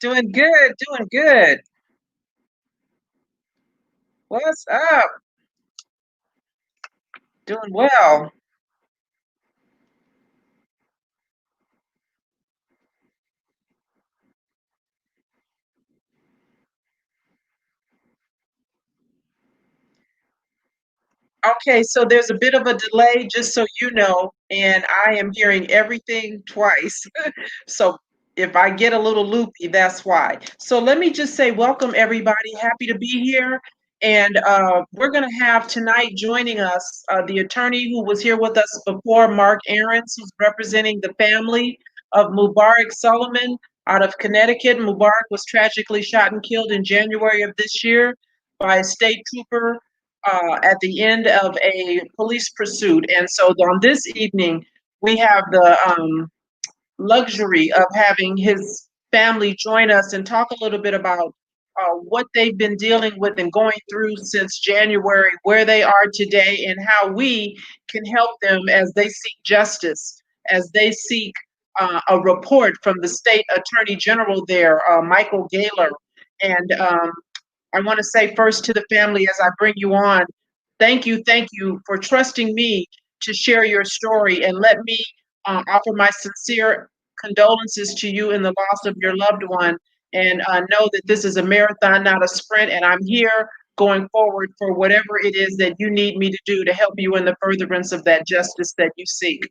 Doing good, doing good. What's up? Doing well. Okay, so there's a bit of a delay, just so you know, and I am hearing everything twice. So if I get a little loopy, that's why. So let me just say welcome, everybody. Happy to be here. And we're going to have tonight joining us the attorney who was here with us before, Mark Aarons, who's representing the family of Mubarak Soulemane out of Connecticut. Mubarak was tragically shot and killed in January of this year by a state trooper at the end of a police pursuit. And so on this evening, we have the luxury of having his family join us and talk a little bit about what they've been dealing with and going through since January, where they are today, and how we can help them as they seek justice, as they seek a report from the state attorney general there, Michael Gaylor. And I want to say first to the family as I bring you on, thank you for trusting me to share your story and let me offer my sincere condolences to you in the loss of your loved one. And know that this is a marathon, not a sprint, and I'm here going forward for whatever it is that you need me to do to help you in the furtherance of that justice that you seek.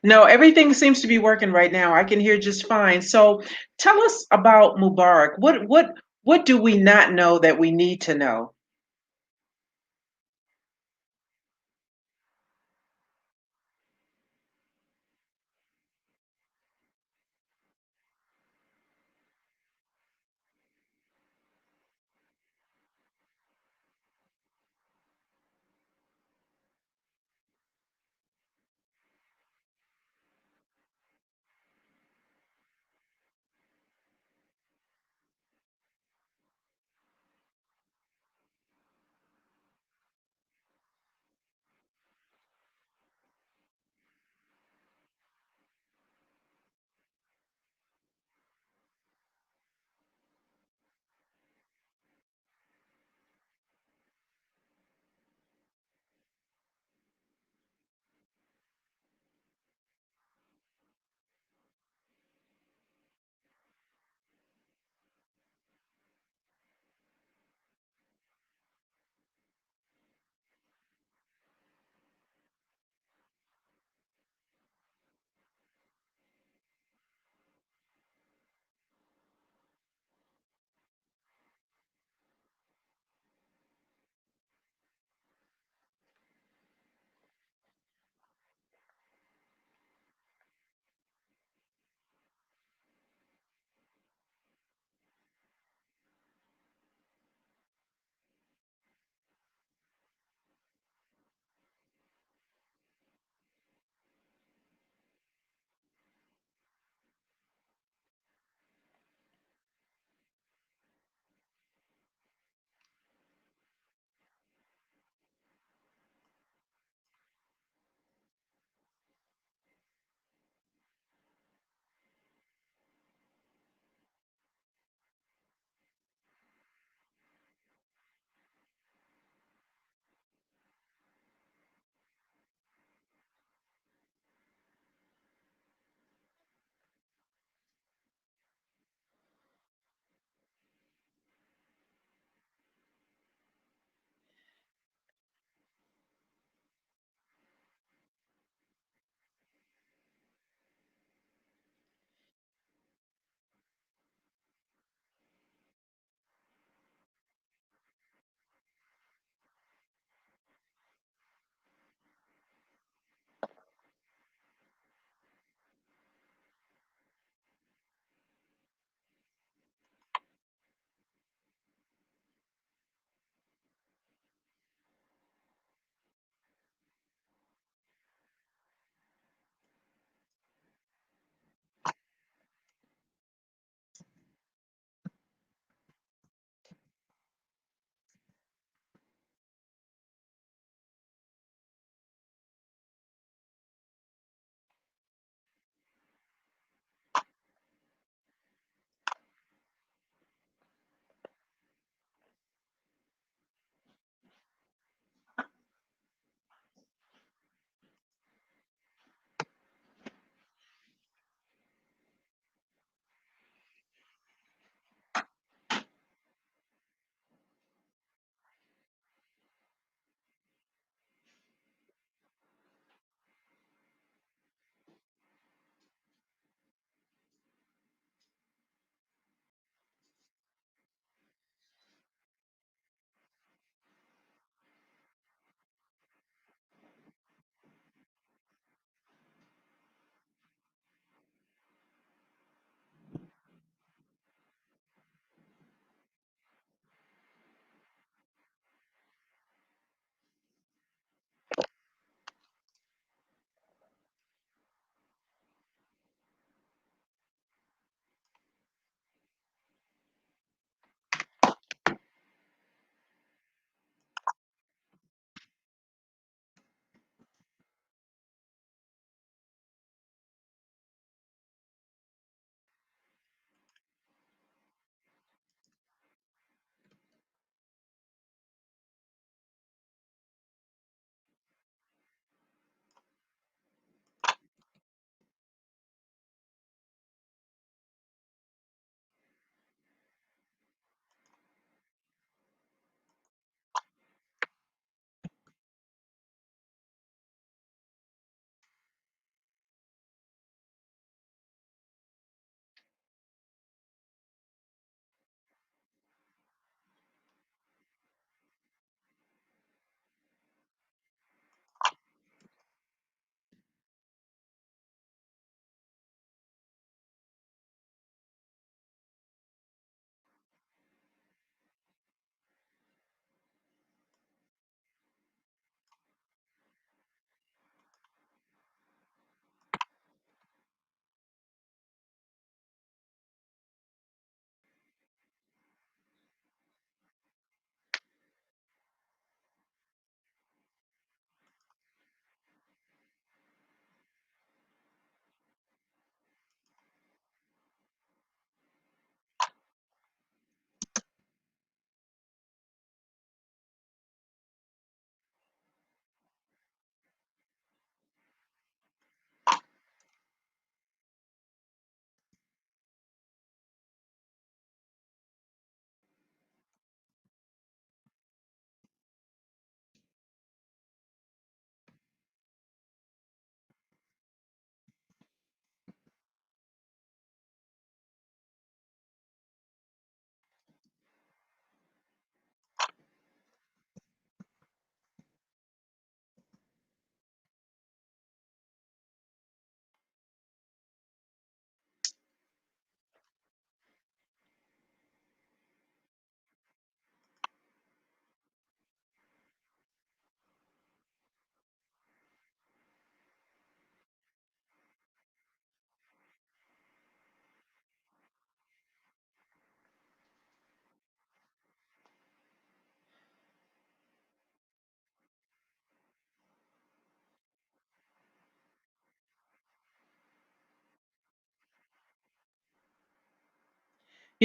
No, everything seems to be working right now. I can hear just fine. So tell us about Mubarak. What do we not know that we need to know?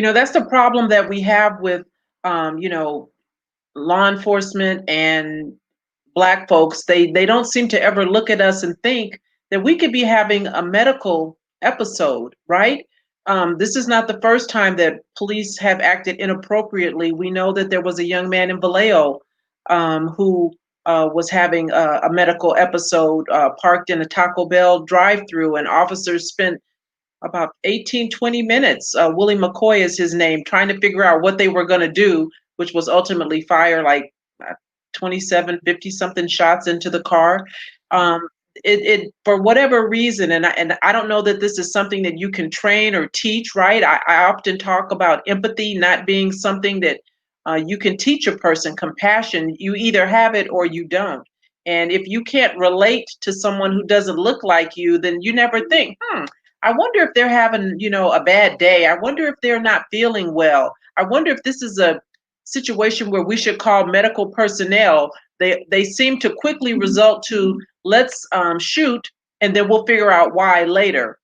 That's the problem that we have with, you know, law enforcement and Black folks. They don't seem to ever look at us and think that we could be having a medical episode, right? This is not the first time that police have acted inappropriately. We know that there was a young man in Vallejo who was having a medical episode parked in a Taco Bell drive-through, and officers spent about 18, 20 minutes. Willie McCoy is his name, trying to figure out what they were going to do, which was ultimately fire like 27, 50 something shots into the car. Um, it for whatever reason, and I don't know that this is something that you can train or teach, right? I often talk about empathy not being something that you can teach a person. Compassion, you either have it or you don't. And if you can't relate to someone who doesn't look like you, then you never think, I wonder if they're having, a bad day. I wonder if they're not feeling well. I wonder if this is a situation where we should call medical personnel. They seem to quickly result to let's shoot, and then we'll figure out why later.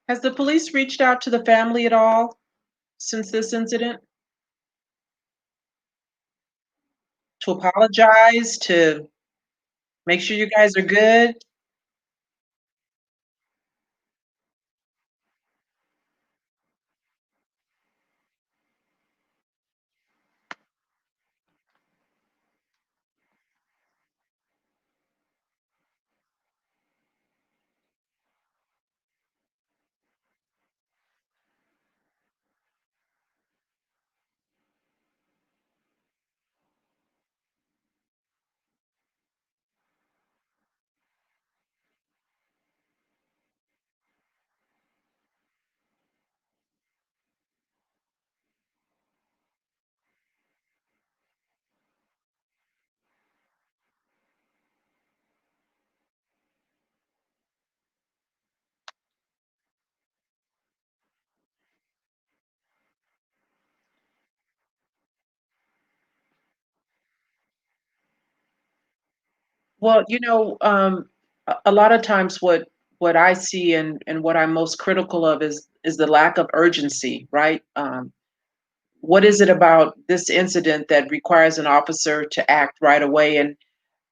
Has the police reached out to the family at all since this incident to apologize, to make sure you guys are good? Well, a lot of times what I see and what I'm most critical of is the lack of urgency, right? What is it about this incident that requires an officer to act right away? And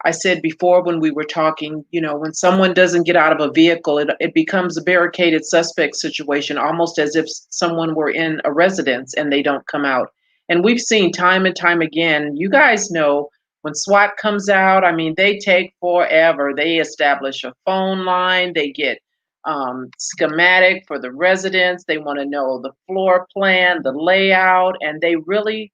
I said before when we were talking, when someone doesn't get out of a vehicle, it becomes a barricaded suspect situation, almost as if someone were in a residence and they don't come out. And we've seen time and time again, you guys know when SWAT comes out, I mean, they take forever. They establish a phone line, they get schematic for the residents, they want to know the floor plan, the layout, and they really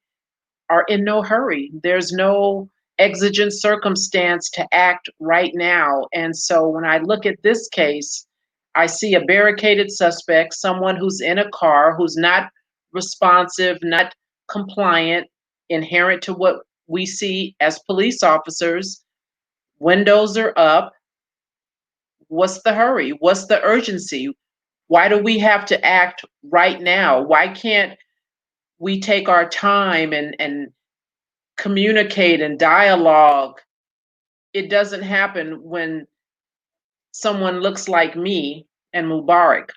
are in no hurry. There's no exigent circumstance to act right now. And so when I look at this case, I see a barricaded suspect, someone who's in a car, who's not responsive, not compliant, inherent to what we see as police officers. Windows are up. What's the hurry? What's the urgency? Why do we have to act right now? Why can't we take our time and communicate and dialogue? It doesn't happen when someone looks like me and Mubarak.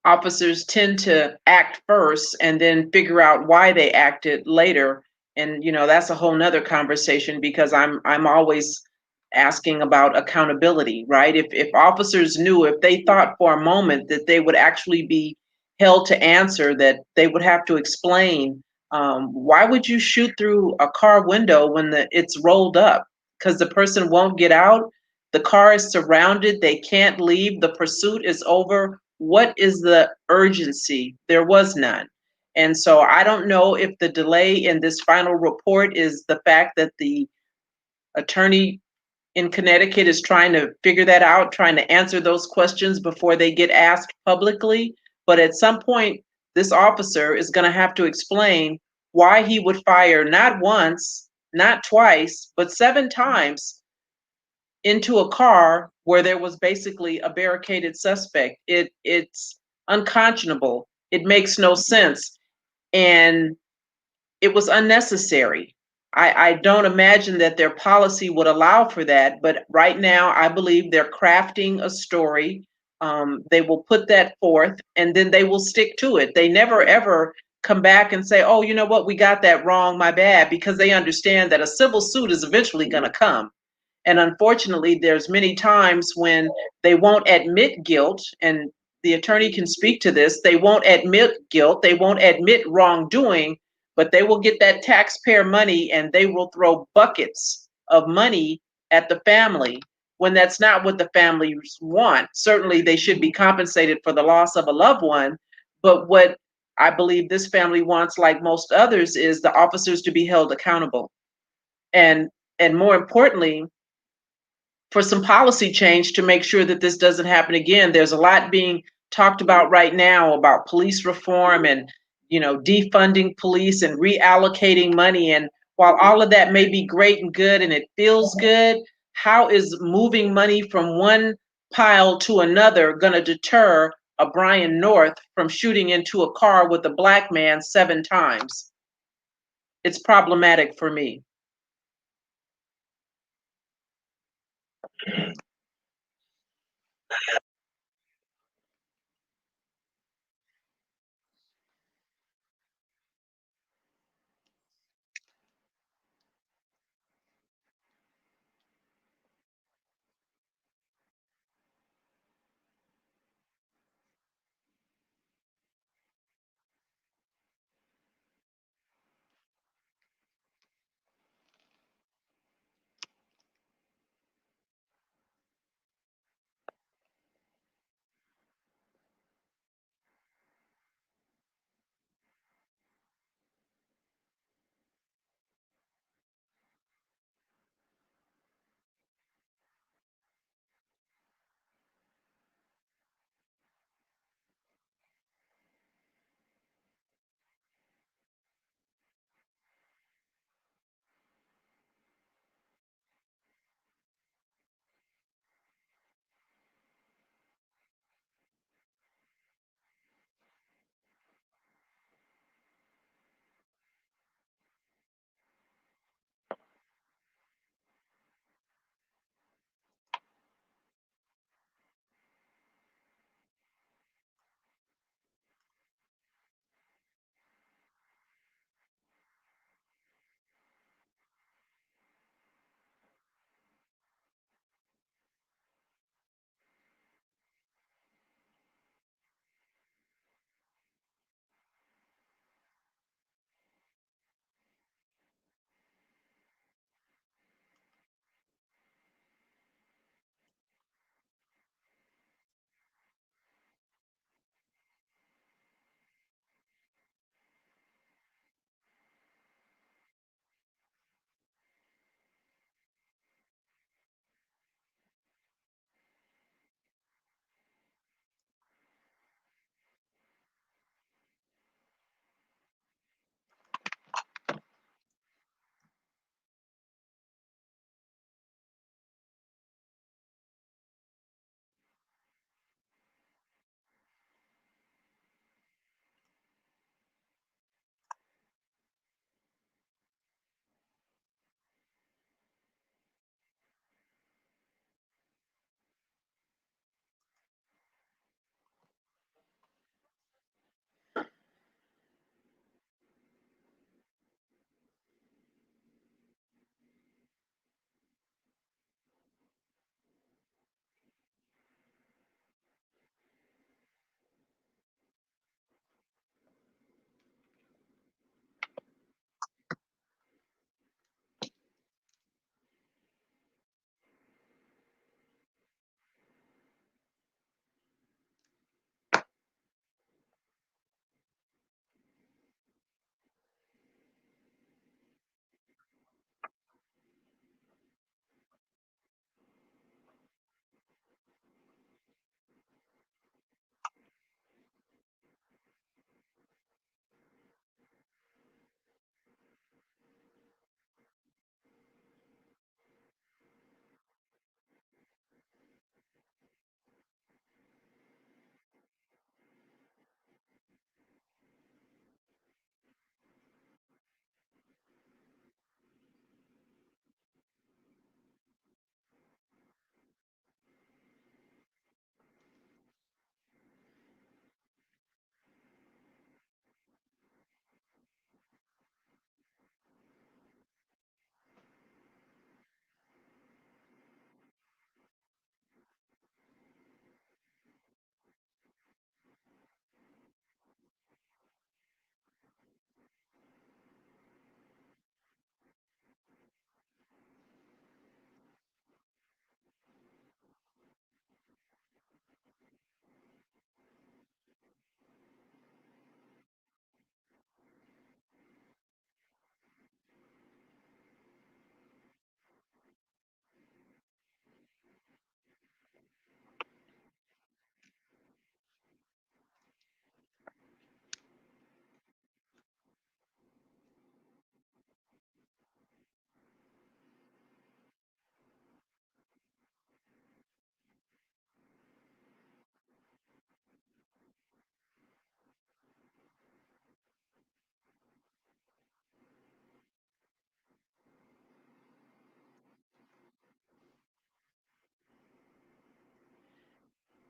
Officers tend to act first and then figure out why they acted later. And that's a whole nother conversation because I'm always asking about accountability, right? If officers knew, if they thought for a moment that they would actually be held to answer, that they would have to explain, why would you shoot through a car window when it's rolled up? Because the person won't get out, the car is surrounded, they can't leave, the pursuit is over. What is the urgency? There was none. And so I don't know if the delay in this final report is the fact that the attorney in Connecticut is trying to figure that out, trying to answer those questions before they get asked publicly. But at some point, this officer is going to have to explain why he would fire not once, not twice, but 7 times into a car where there was basically a barricaded suspect. It's unconscionable. It makes no sense. And it was unnecessary. I don't imagine that their policy would allow for that, but right now I believe they're crafting a story. They will put that forth and then they will stick to it. They never ever come back and say, oh, you know what, we got that wrong, my bad, because they understand that a civil suit is eventually going to come. And unfortunately, there's many times when they won't admit guilt, and the attorney can speak to this. They won't admit guilt, they won't admit wrongdoing, but they will get that taxpayer money and they will throw buckets of money at the family when that's not what the families want. Certainly, they should be compensated for the loss of a loved one, but what I believe this family wants, like most others, is the officers to be held accountable. And more importantly, for some policy change to make sure that this doesn't happen again. There's a lot being talked about right now about police reform and defunding police and reallocating money. And while all of that may be great and good and it feels good, how is moving money from one pile to another going to deter a Brian North from shooting into a car with a black man 7 times? It's problematic for me.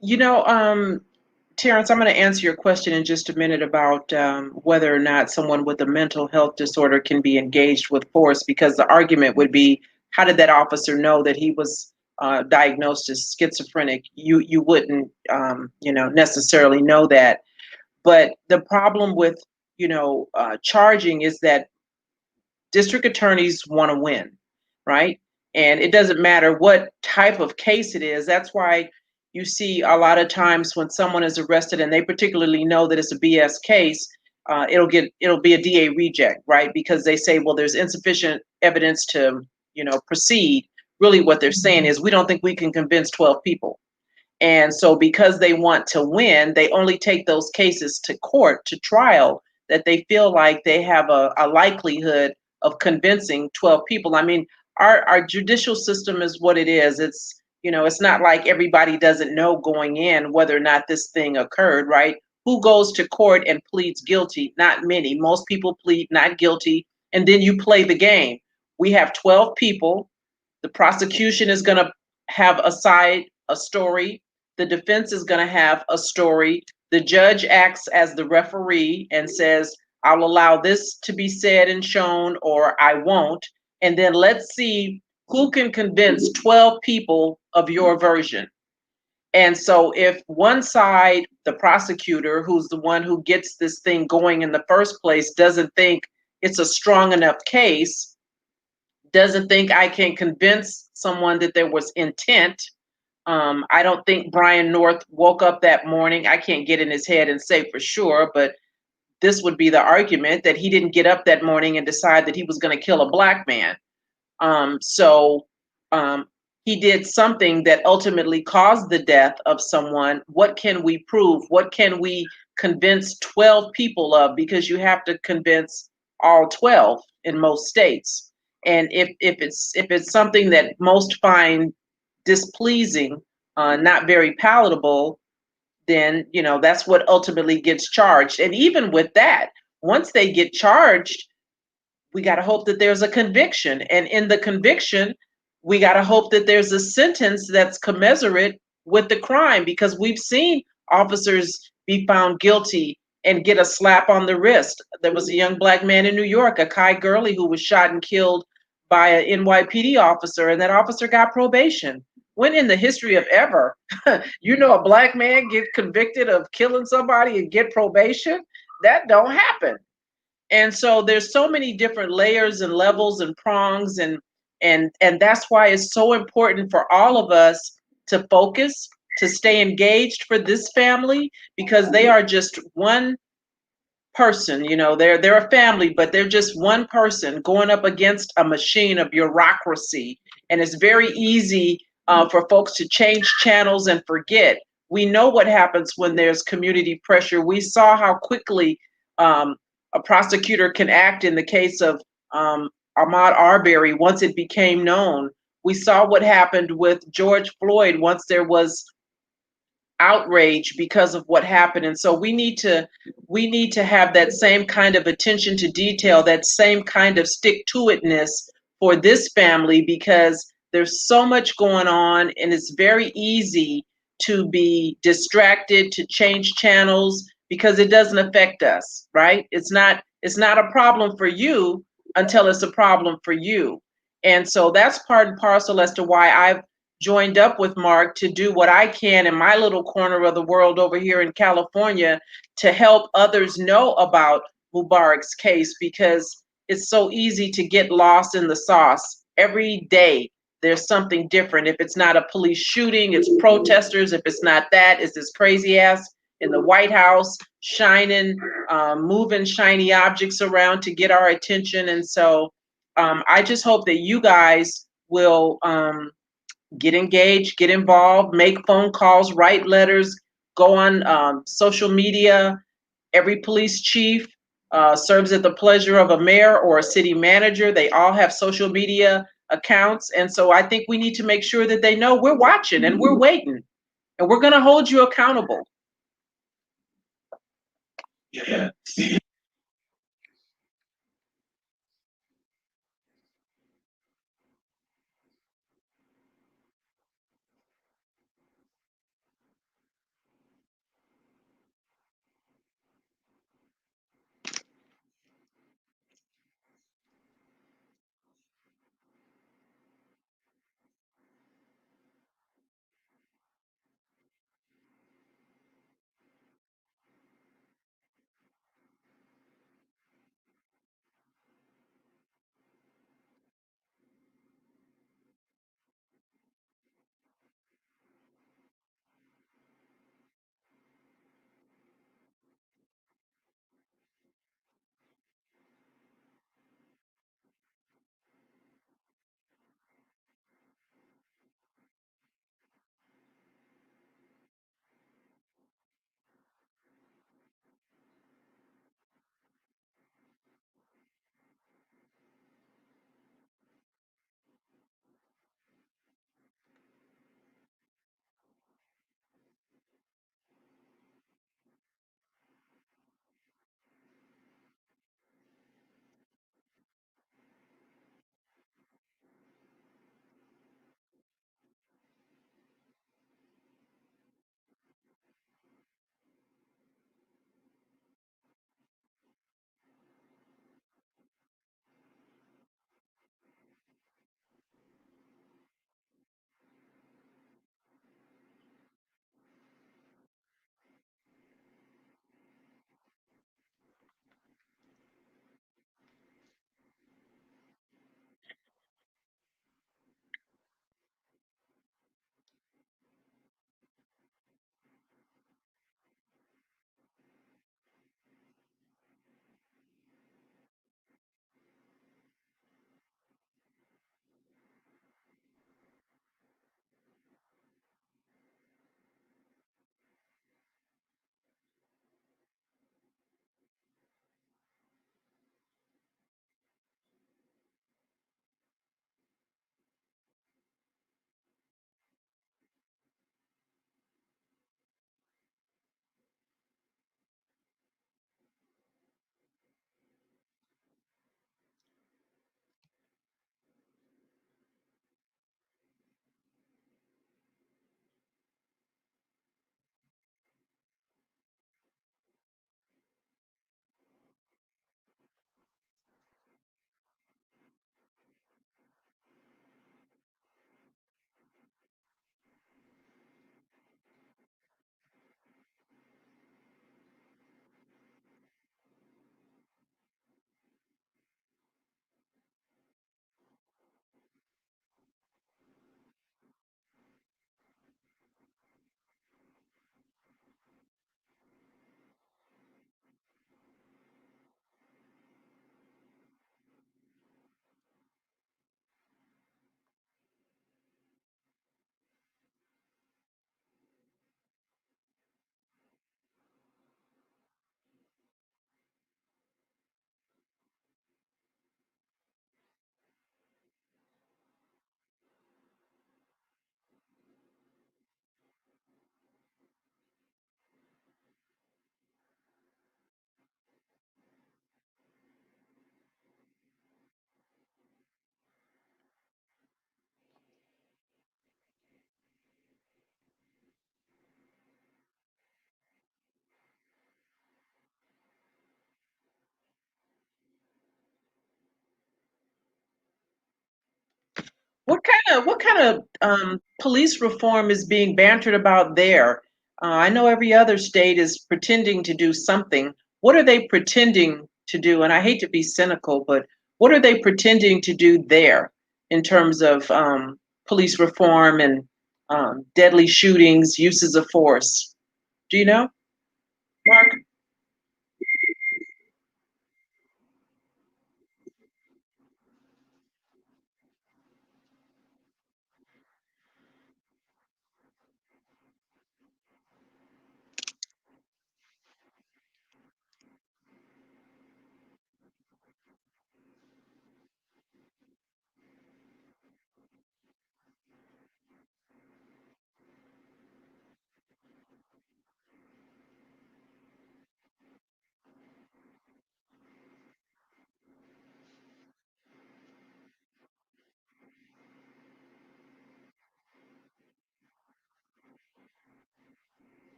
You know, Terrence, I'm going to answer your question in just a minute about whether or not someone with a mental health disorder can be engaged with force, because the argument would be, how did that officer know that he was diagnosed as schizophrenic? You wouldn't, necessarily know that. But the problem with, charging is that district attorneys want to win, right? And it doesn't matter what type of case it is. That's why you see a lot of times when someone is arrested and they particularly know that it's a BS case, it'll be a DA reject, right? Because they say, well, there's insufficient evidence to proceed. Really, what they're saying is, we don't think we can convince 12 people. And so, because they want to win, they only take those cases to court, to trial, that they feel like they have a likelihood of convincing 12 people. I mean, our judicial system is what it is. It's not like everybody doesn't know going in whether or not this thing occurred, right? Who goes to court and pleads guilty? Not many. Most people plead not guilty, and then you play the game. We have 12 people. The prosecution is going to have a story. The defense is going to have a story. The judge acts as the referee and says, I'll allow this to be said and shown, or I won't. And then let's see who can convince 12 people of your version. And so, if one side, the prosecutor, who's the one who gets this thing going in the first place, doesn't think it's a strong enough case, doesn't think I can convince someone that there was intent. I don't think Brian North woke up that morning. I can't get in his head and say for sure, but this would be the argument, that he didn't get up that morning and decide that he was going to kill a black man. So he did something that ultimately caused the death of someone. What can we prove? What can we convince 12 people of? Because you have to convince all 12 in most states. And if it's something that most find displeasing, not very palatable, then that's what ultimately gets charged. And even with that, once they get charged, we got to hope that there's a conviction. And in the conviction, we got to hope that there's a sentence that's commensurate with the crime, because we've seen officers be found guilty and get a slap on the wrist. There was a young black man in New York, Akai Gurley, who was shot and killed by an NYPD officer, and that officer got probation. When in the history of ever, a black man get convicted of killing somebody and get probation? That don't happen. And so there's so many different layers and levels and prongs, and that's why it's so important for all of us to focus, to stay engaged for this family, because they are just one person. They're a family, but they're just one person going up against a machine of bureaucracy. And it's very easy for folks to change channels and forget. We know what happens when there's community pressure. We saw how quickly um, a prosecutor can act in the case of Ahmaud Arbery once it became known. We saw what happened with George Floyd once there was outrage because of what happened. And so we need to have that same kind of attention to detail, that same kind of stick to itness for this family, because there's so much going on, and it's very easy to be distracted, to change channels, because it doesn't affect us, right? It's not a problem for you until it's a problem for you. And so that's part and parcel as to why I've joined up with Mark to do what I can in my little corner of the world over here in California to help others know about Mubarak's case, because it's so easy to get lost in the sauce. Every day there's something different. If it's not a police shooting, it's protesters. If it's not that, it's this crazy ass in the White House shining, moving shiny objects around to get our attention. And so I just hope that you guys will get engaged, get involved, make phone calls, write letters, go on social media. Every police chief serves at the pleasure of a mayor or a city manager. They all have social media accounts. And so I think we need to make sure that they know we're watching and we're waiting, and we're going to hold you accountable. Yeah. kind of police reform is being bantered about there? I know every other state is pretending to do something. What are they pretending to do? And I hate to be cynical, but what are they pretending to do there in terms of police reform and deadly shootings, uses of force? Do you know, Mark?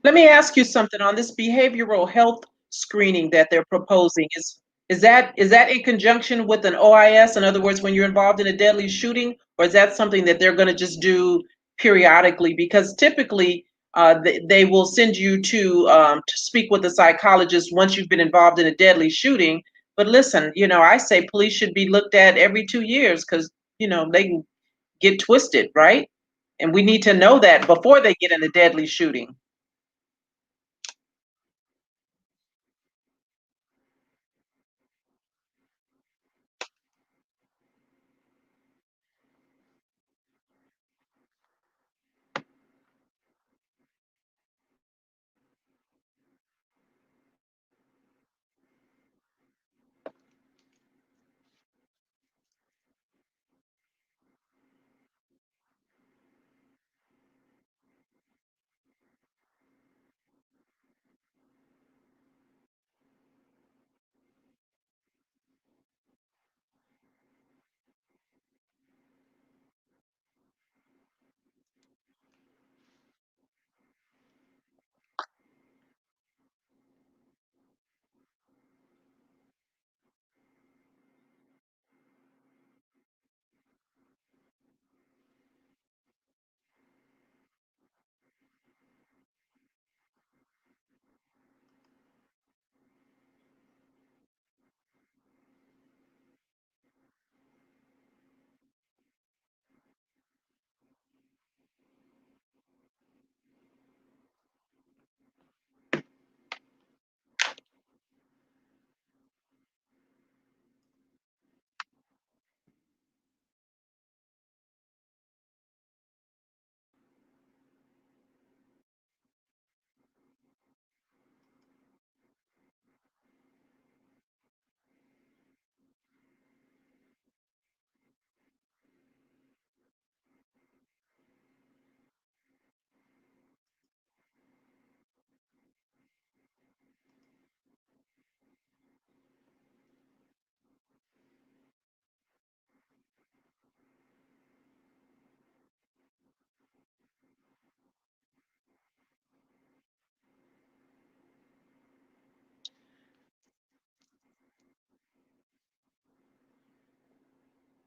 Let me ask you something on this behavioral health screening that they're proposing. Is that in conjunction with an OIS? In other words, when you're involved in a deadly shooting, or is that something that they're going to just do periodically? Because typically, they will send you to speak with a psychologist once you've been involved in a deadly shooting. But listen, I say police should be looked at every 2 years because they can get twisted, right? And we need to know that before they get in a deadly shooting.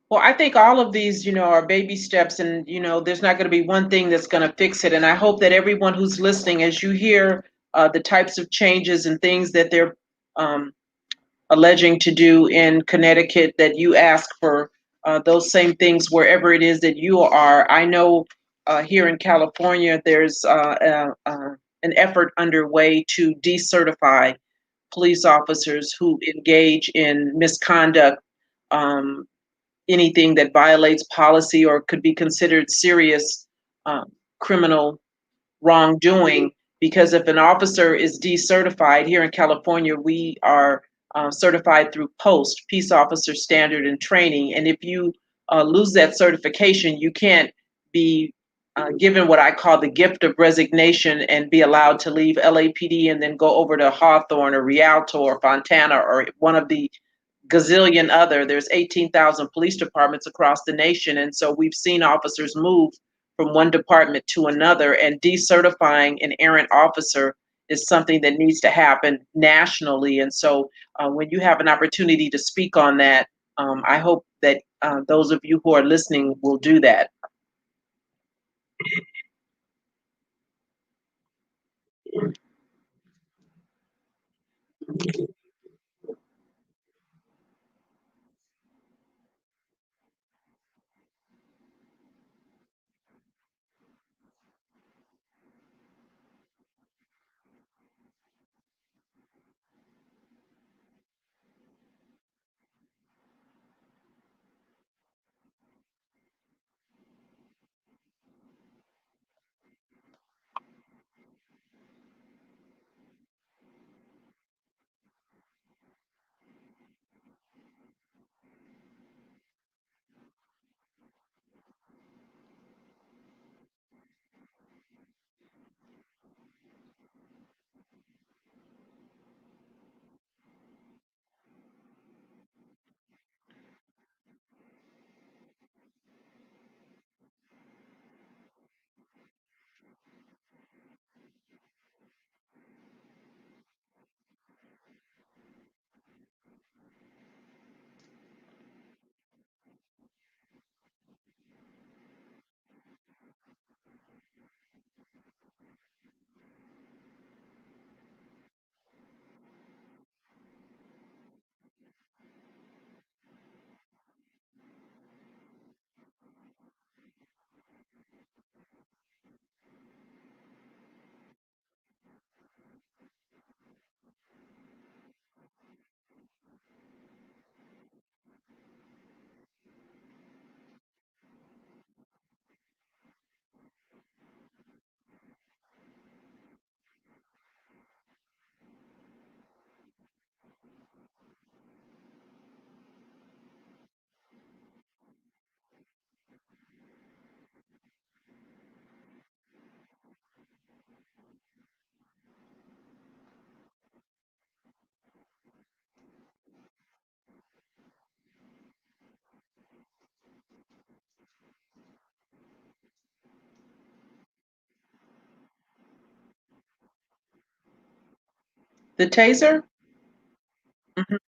Well, I think all of these, are baby steps, and there's not going to be one thing that's going to fix it. And I hope that everyone who's listening, as you hear the types of changes and things that they're um, alleging to do in Connecticut, that you ask for those same things wherever it is that you are. I know here in California, there's an effort underway to decertify police officers who engage in misconduct. Um, anything that violates policy or could be considered serious criminal wrongdoing. Because if an officer is decertified here in California, we are certified through POST, Peace Officer Standard and Training. And if you lose that certification, you can't be given what I call the gift of resignation and be allowed to leave LAPD and then go over to Hawthorne or Rialto or Fontana or one of the gazillion other. There's 18,000 police departments across the nation, and so we've seen officers move from one department to another, and decertifying an errant officer is something that needs to happen nationally. And so when you have an opportunity to speak on that, I hope that those of you who are listening will do that. The taser? Mhm.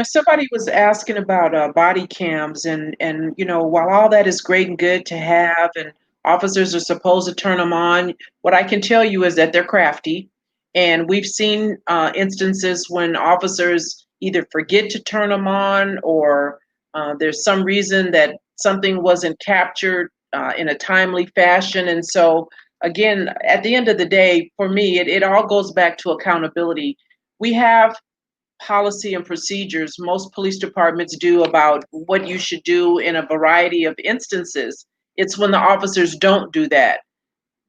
Somebody was asking about body cams, and while all that is great and good to have, and officers are supposed to turn them on, what I can tell you is that they're crafty, and we've seen instances when officers either forget to turn them on, or there's some reason that something wasn't captured in a timely fashion, and so again, at the end of the day, for me, it all goes back to accountability. We have policy and procedures most police departments do about what you should do in a variety of instances. It's when the officers don't do that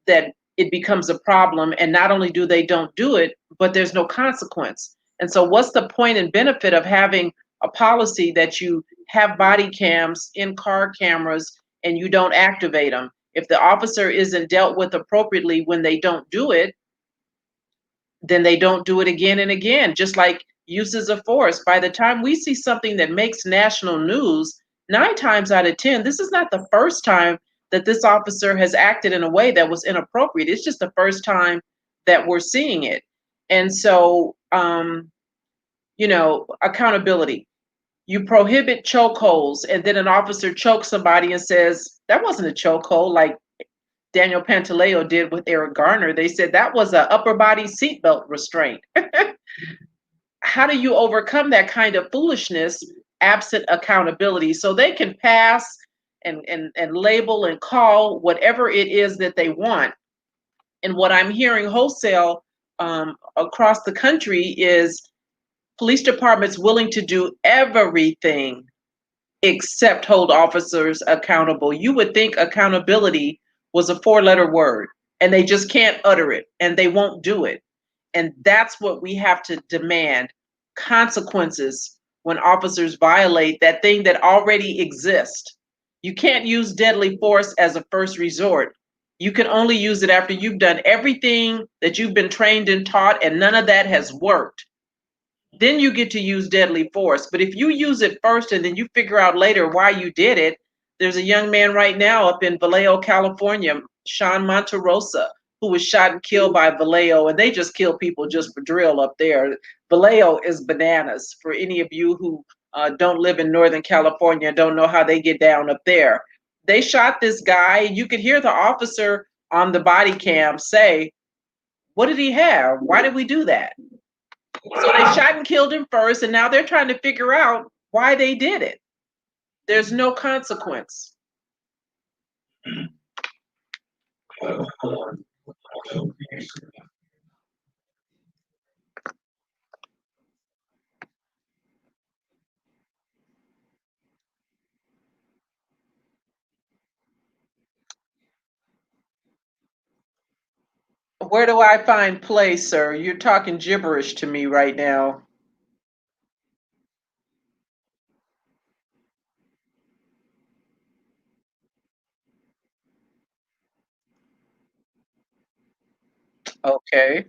that it becomes a problem. And not only do they don't do it, but there's no consequence. And so, what's the point and benefit of having a policy that you have body cams in car cameras and you don't activate them? If the officer isn't dealt with appropriately when they don't do it, then they don't do it again and again, just like uses of force. By the time we see something that makes national news, 9 times out of 10, this is not the first time that this officer has acted in a way that was inappropriate. It's just the first time that we're seeing it. And so, accountability. You prohibit chokeholds, and then an officer chokes somebody and says, that wasn't a chokehold, like Daniel Pantaleo did with Eric Garner. They said that was an upper body seatbelt restraint. How do you overcome that kind of foolishness absent accountability? So they can pass and label and call whatever it is that they want. And what I'm hearing wholesale across the country is police departments willing to do everything except hold officers accountable. You would think accountability was a 4-letter word, and they just can't utter it and they won't do it. And that's what we have to demand: consequences when officers violate that thing that already exists. You can't use deadly force as a first resort. You can only use it after you've done everything that you've been trained and taught, and none of that has worked. Then you get to use deadly force. But if you use it first and then you figure out later why you did it, there's a young man right now up in Vallejo, California, Sean Monterosa, who was shot and killed by Vallejo, and they just kill people just for drill up there. Vallejo is bananas for any of you who don't live in Northern California, don't know how they get down up there. They shot this guy. You could hear the officer on the body cam say, what did he have? Why did we do that? So they shot and killed him first, and now they're trying to figure out why they did it. There's no consequence. Where do I find play, sir? You're talking gibberish to me right now. Okay.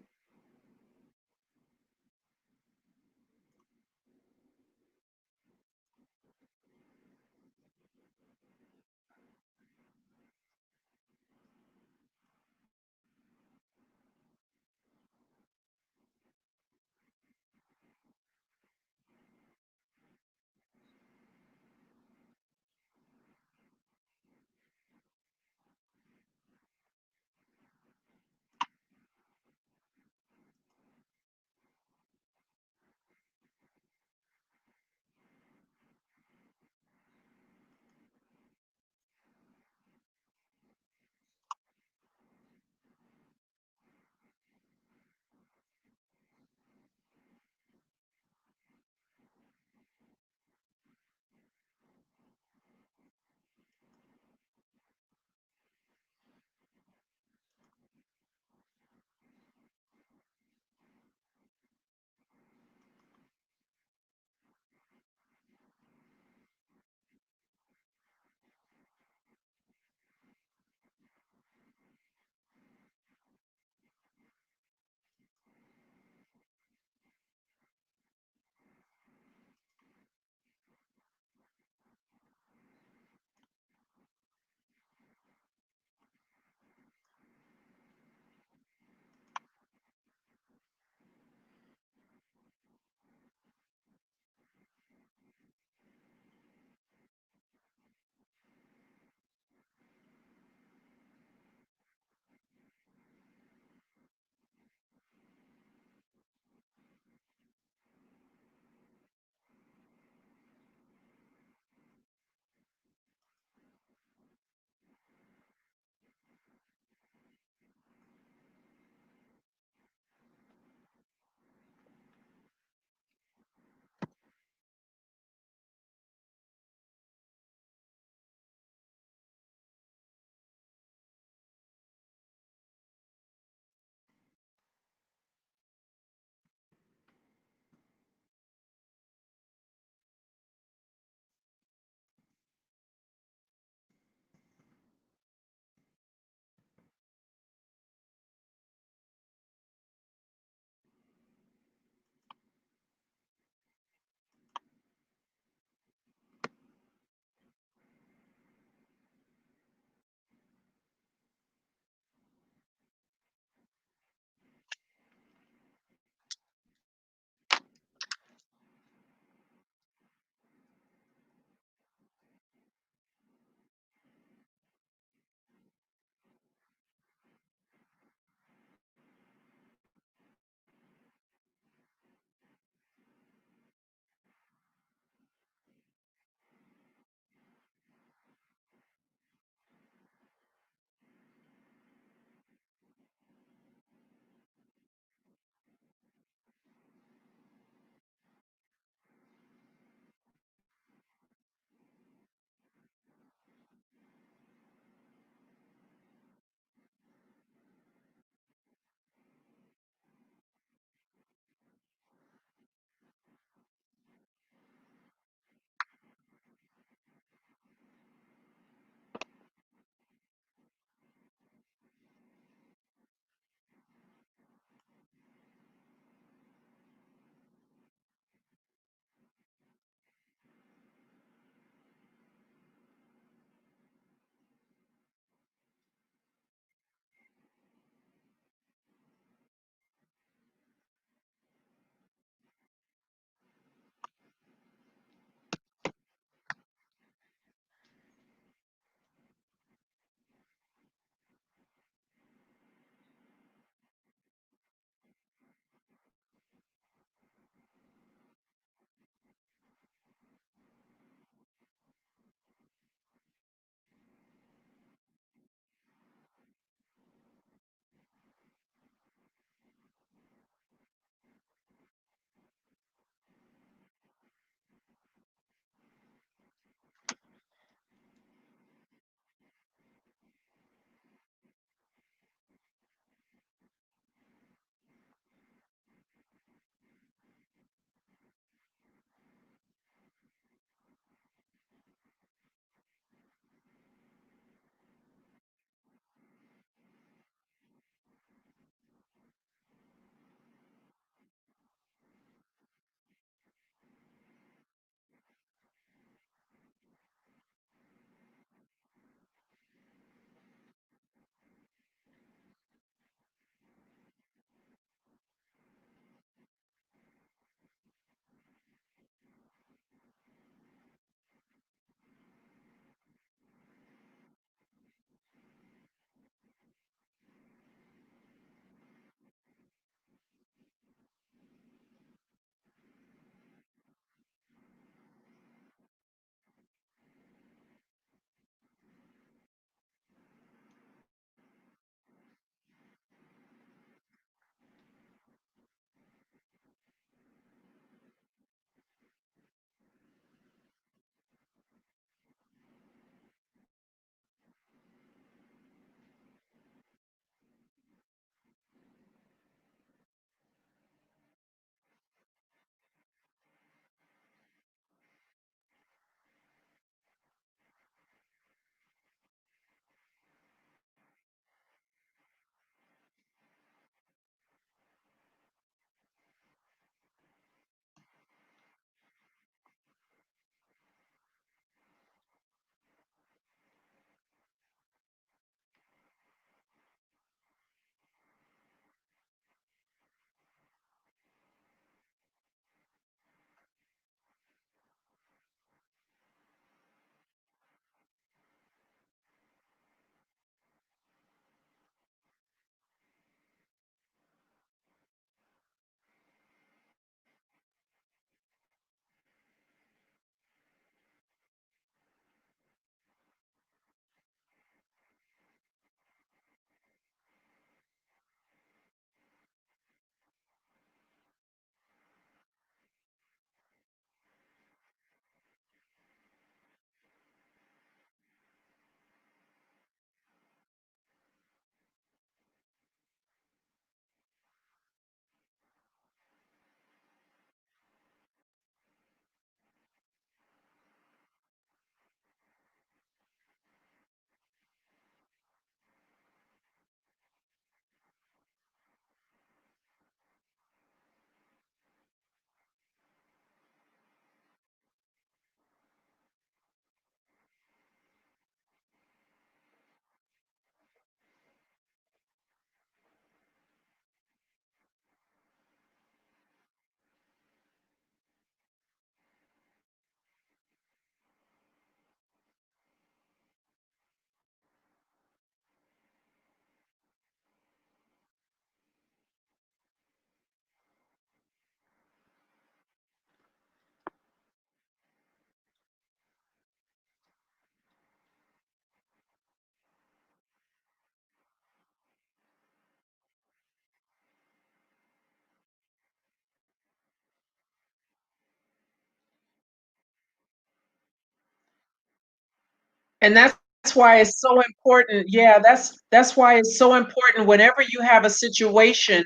And that's why it's so important. Yeah, that's why it's so important whenever you have a situation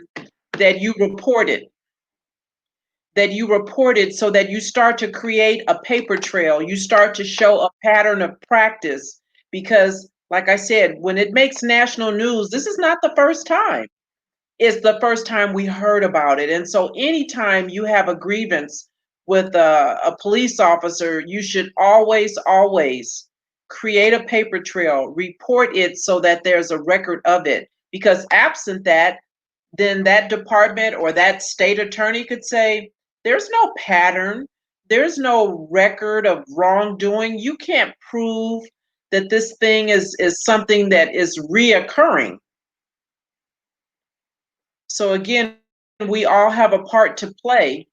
that you report it, that you report it so that you start to create a paper trail. You start to show a pattern of practice because like I said, when it makes national news, this is not the first time. It's the first time we heard about it. And so anytime you have a grievance with a police officer, you should always, always create a paper trail, report it so that there's a record of it. Because absent that, then that department or that state attorney could say, there's no pattern, there's no record of wrongdoing. You can't prove that this thing is something that is reoccurring. So again, we all have a part to play.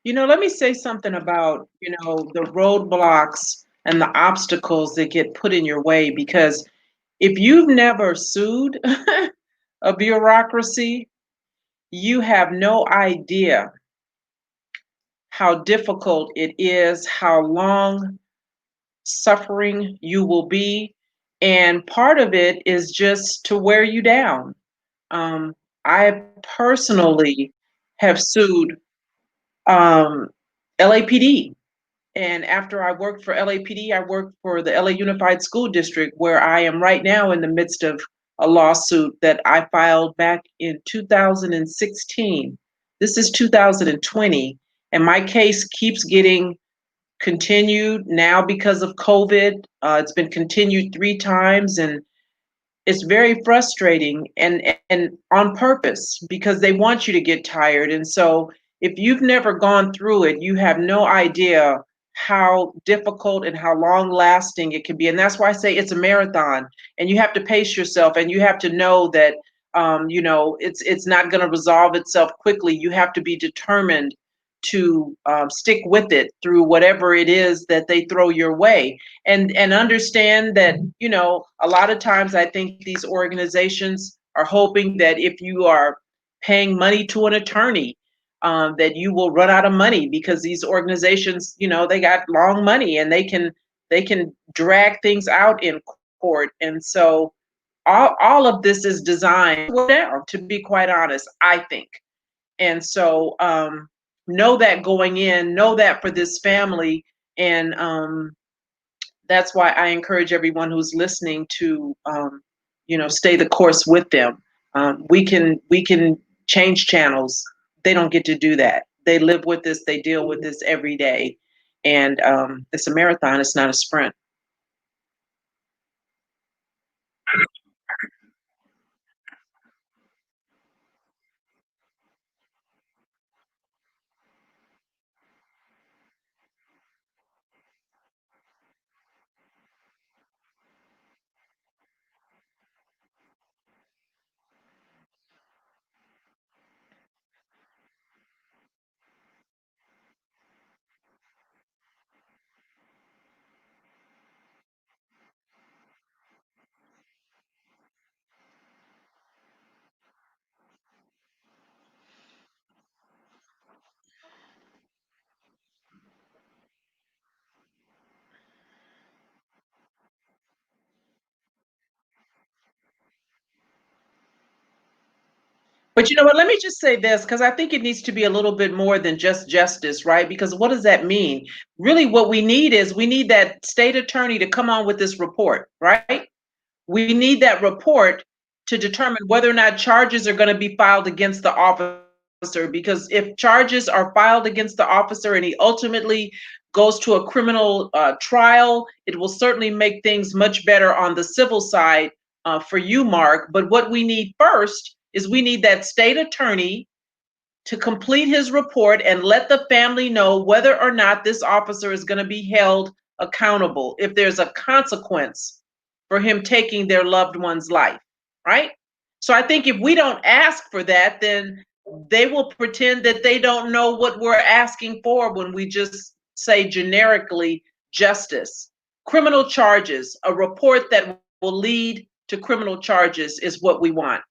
Let me say something about, the roadblocks and the obstacles that get put in your way because if you've never sued a bureaucracy, you have no idea how difficult it is, how long suffering you will be. And part of it is just to wear you down. Um, I personally have sued um, LAPD. And after I worked for LAPD, I worked for the LA Unified School District, where I am right now in the midst of a lawsuit that I filed back in 2016. This is 2020, and my case keeps getting continued now because of COVID. It's been continued 3 times, and it's very frustrating and on purpose because they want you to get tired. And so if you've never gone through it, you have no idea how difficult and how long lasting it can be. And that's why I say it's a marathon, and you have to pace yourself, and you have to know that it's not going to resolve itself quickly. You have to be determined to stick with it through whatever it is that they throw your way, and understand that a lot of times I think these organizations are hoping that if you are paying money to an attorney, that you will run out of money, because these organizations, they got long money, and they can drag things out in court. And so all of this is designed to wear down, to be quite honest, I think. And so know that going in, know that for this family. And that's why I encourage everyone who's listening to, stay the course with them. We can change channels. They don't get to do that. They live with this. They deal with this every day, and it's a marathon. It's not a sprint. But you know what? Let me just say this, because I think it needs to be a little bit more than just justice, right? Because what does that mean? Really, what we need that state attorney to come on with this report, right? We need that report to determine whether or not charges are going to be filed against the officer. Because if charges are filed against the officer and he ultimately goes to a criminal trial, it will certainly make things much better on the civil side for you, Mark. But what we need first is we need that state attorney to complete his report and let the family know whether or not this officer is going to be held accountable, if there's a consequence for him taking their loved one's life, right? So I think if we don't ask for that, then they will pretend that they don't know what we're asking for when we just say generically justice. Criminal charges, a report that will lead to criminal charges is what we want.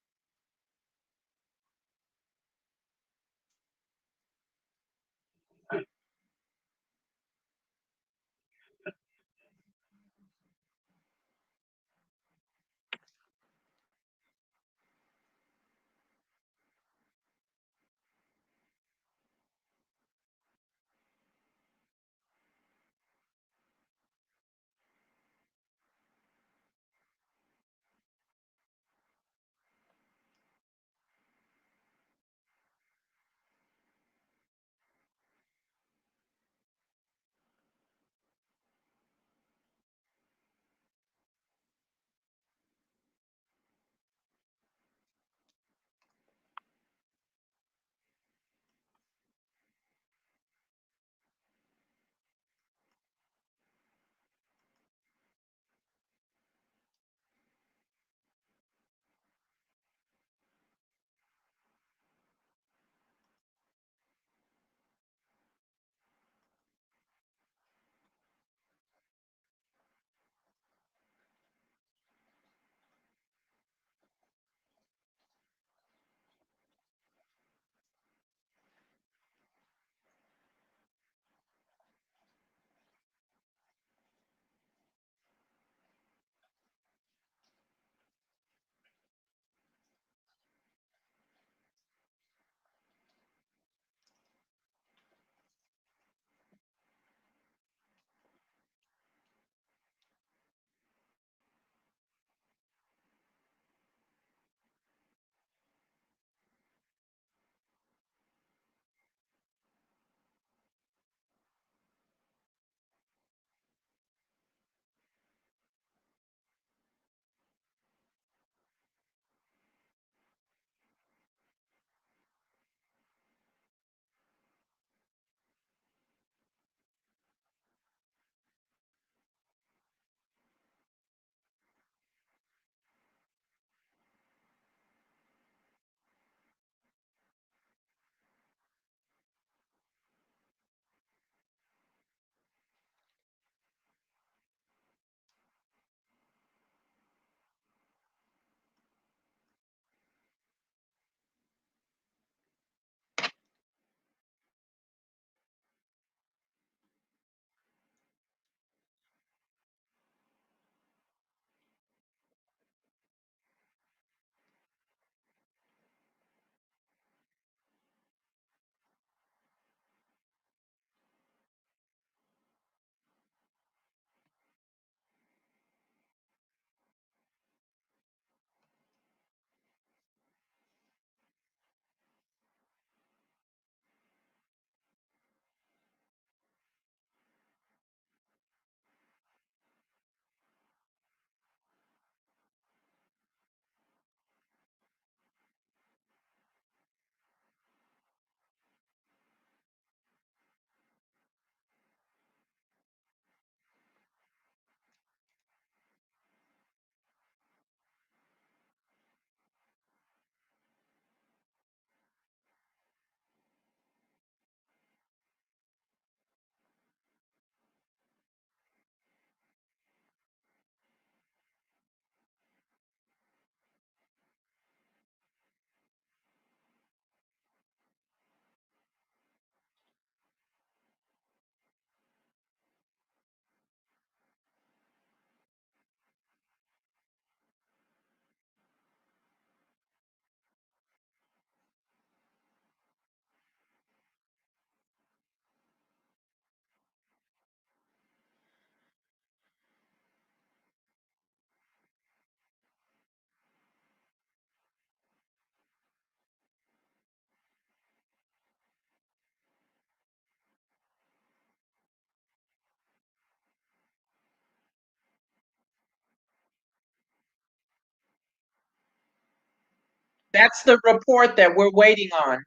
That's the report that we're waiting on.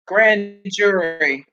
Grand jury.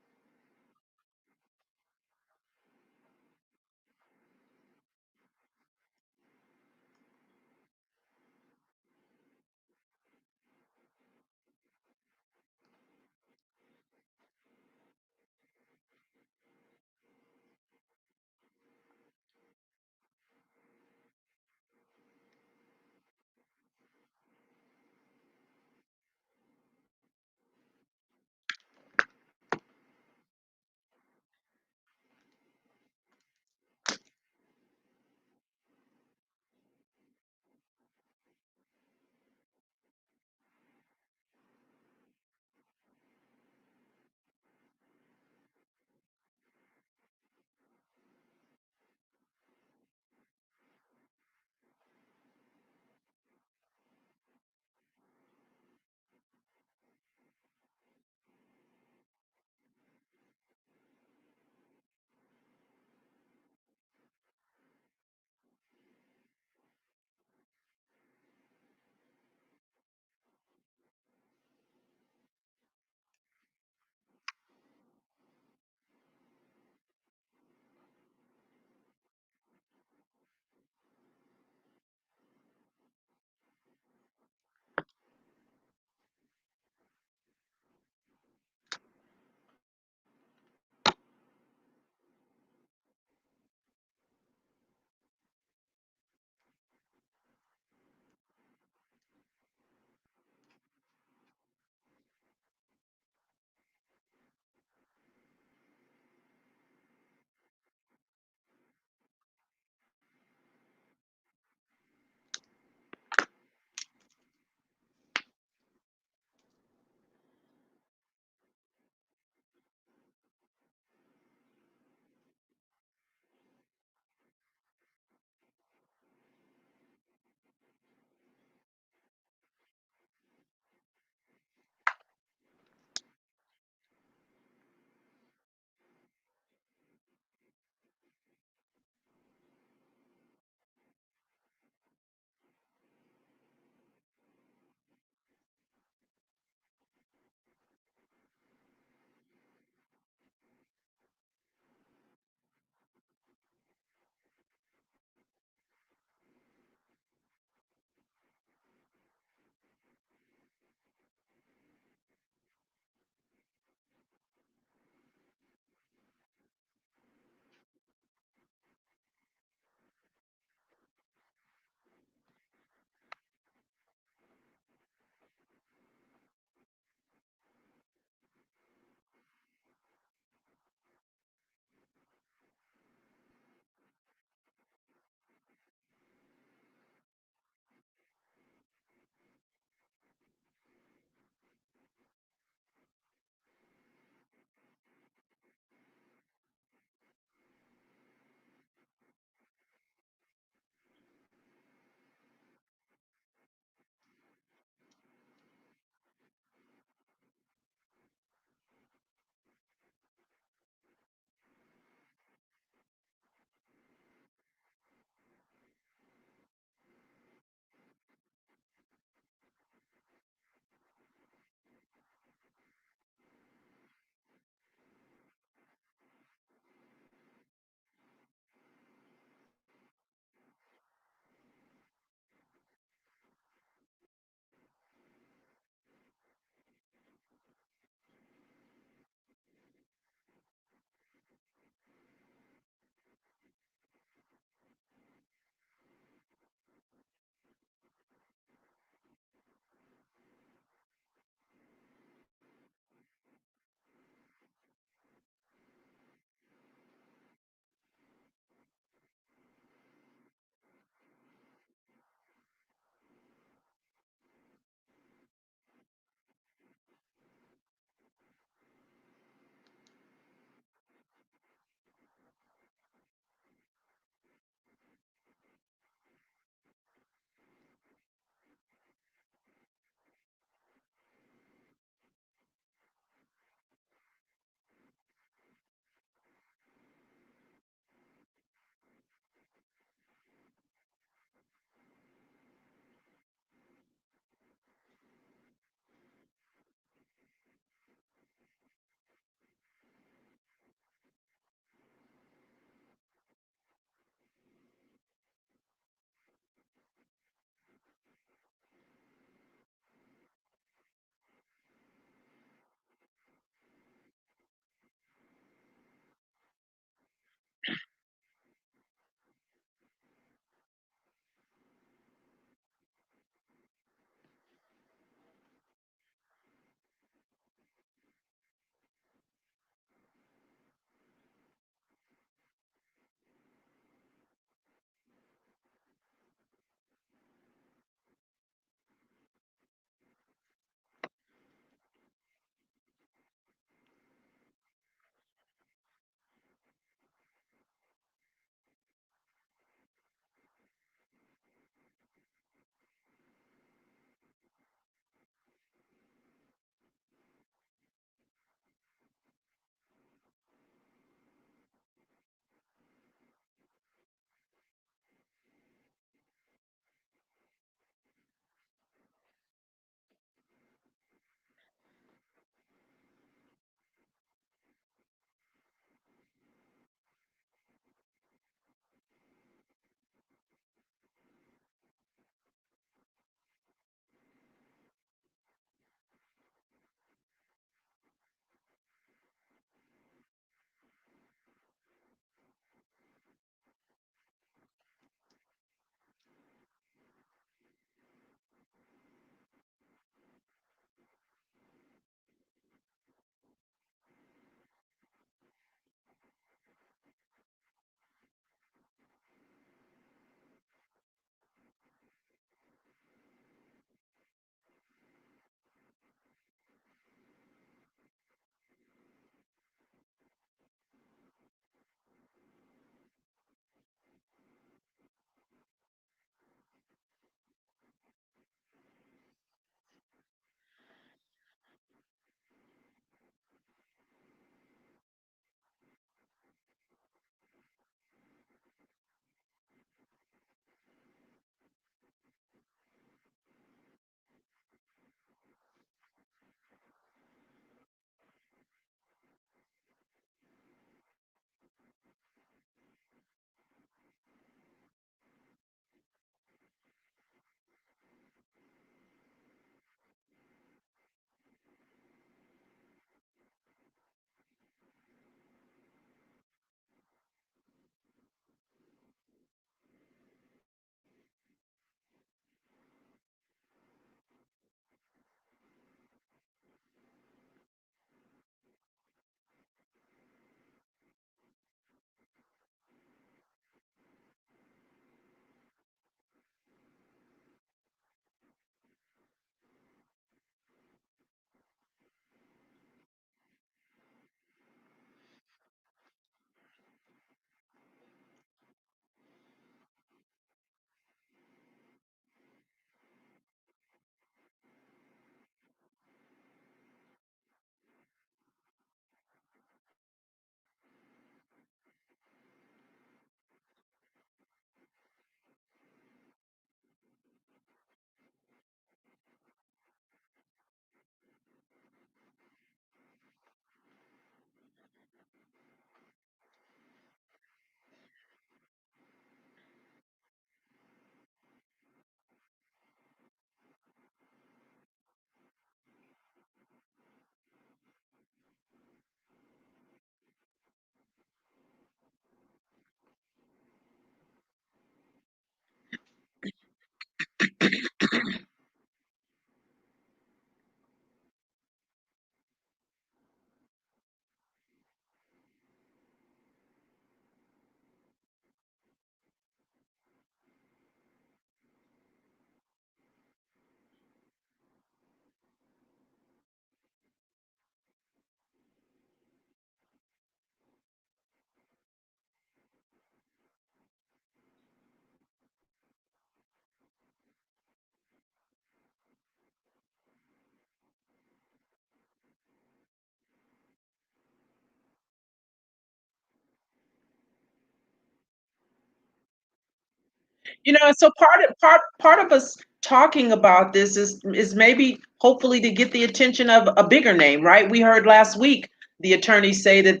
You know, so part of us talking about this is maybe hopefully to get the attention of a bigger name, right? We heard last week the attorneys say that,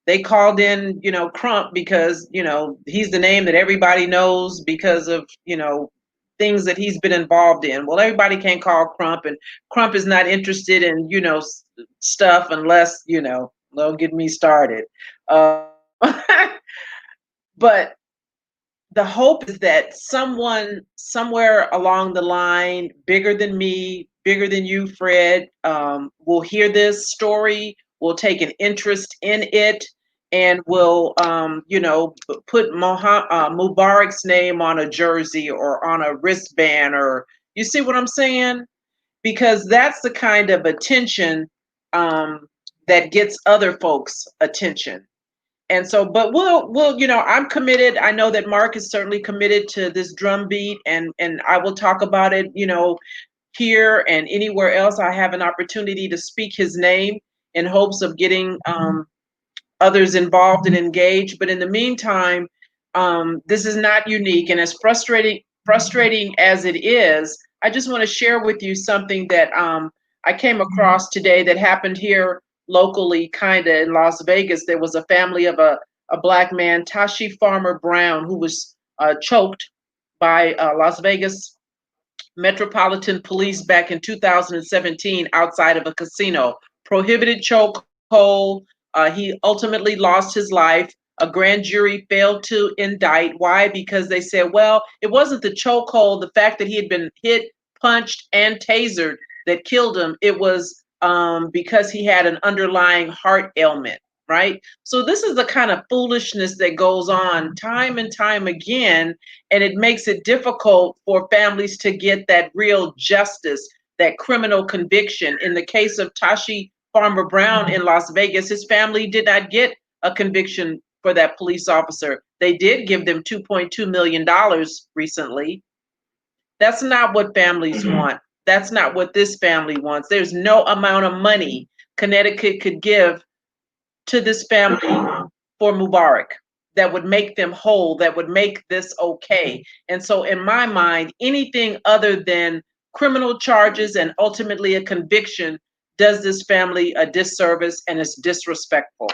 they called in, Crump because, he's the name that everybody knows because of, things that he's been involved in. Well, everybody can't call Crump, and Crump is not interested in, stuff unless, don't get me started. Uh, but the hope is that someone somewhere along the line, bigger than me, bigger than you, Fred, will hear this story, will take an interest in it, and will, put Mubarak's name on a jersey or on a wristband, or you see what I'm saying? Because that's the kind of attention that gets other folks' attention. And so, but we'll, I'm committed. I know that Mark is certainly committed to this drum beat, and I will talk about it, here and anywhere else I have an opportunity to speak his name in hopes of getting others involved and engaged. But in the meantime, this is not unique, and as frustrating as it is, I just want to share with you something that I came across today that happened here locally, kind of in Las Vegas. There was a family of a black man, Tashi Farmer Brown, who was choked by Las Vegas Metropolitan Police back in 2017 outside of a casino. Prohibited chokehold. He ultimately lost his life. A grand jury failed to indict. Why? Because they said, well, it wasn't the chokehold, the fact that he had been hit, punched, and tasered that killed him. It was because he had an underlying heart ailment, right? So this is the kind of foolishness that goes on time and time again, and it makes it difficult for families to get that real justice, that criminal conviction. In the case of Tashi Farmer Brown in Las Vegas, his family did not get a conviction for that police officer. They did give them $2.2 million recently. That's not what families want. That's not what this family wants. There's no amount of money Connecticut could give to this family for Mubarak that would make them whole, that would make this okay. And so, in my mind, anything other than criminal charges and ultimately a conviction does this family a disservice and is disrespectful.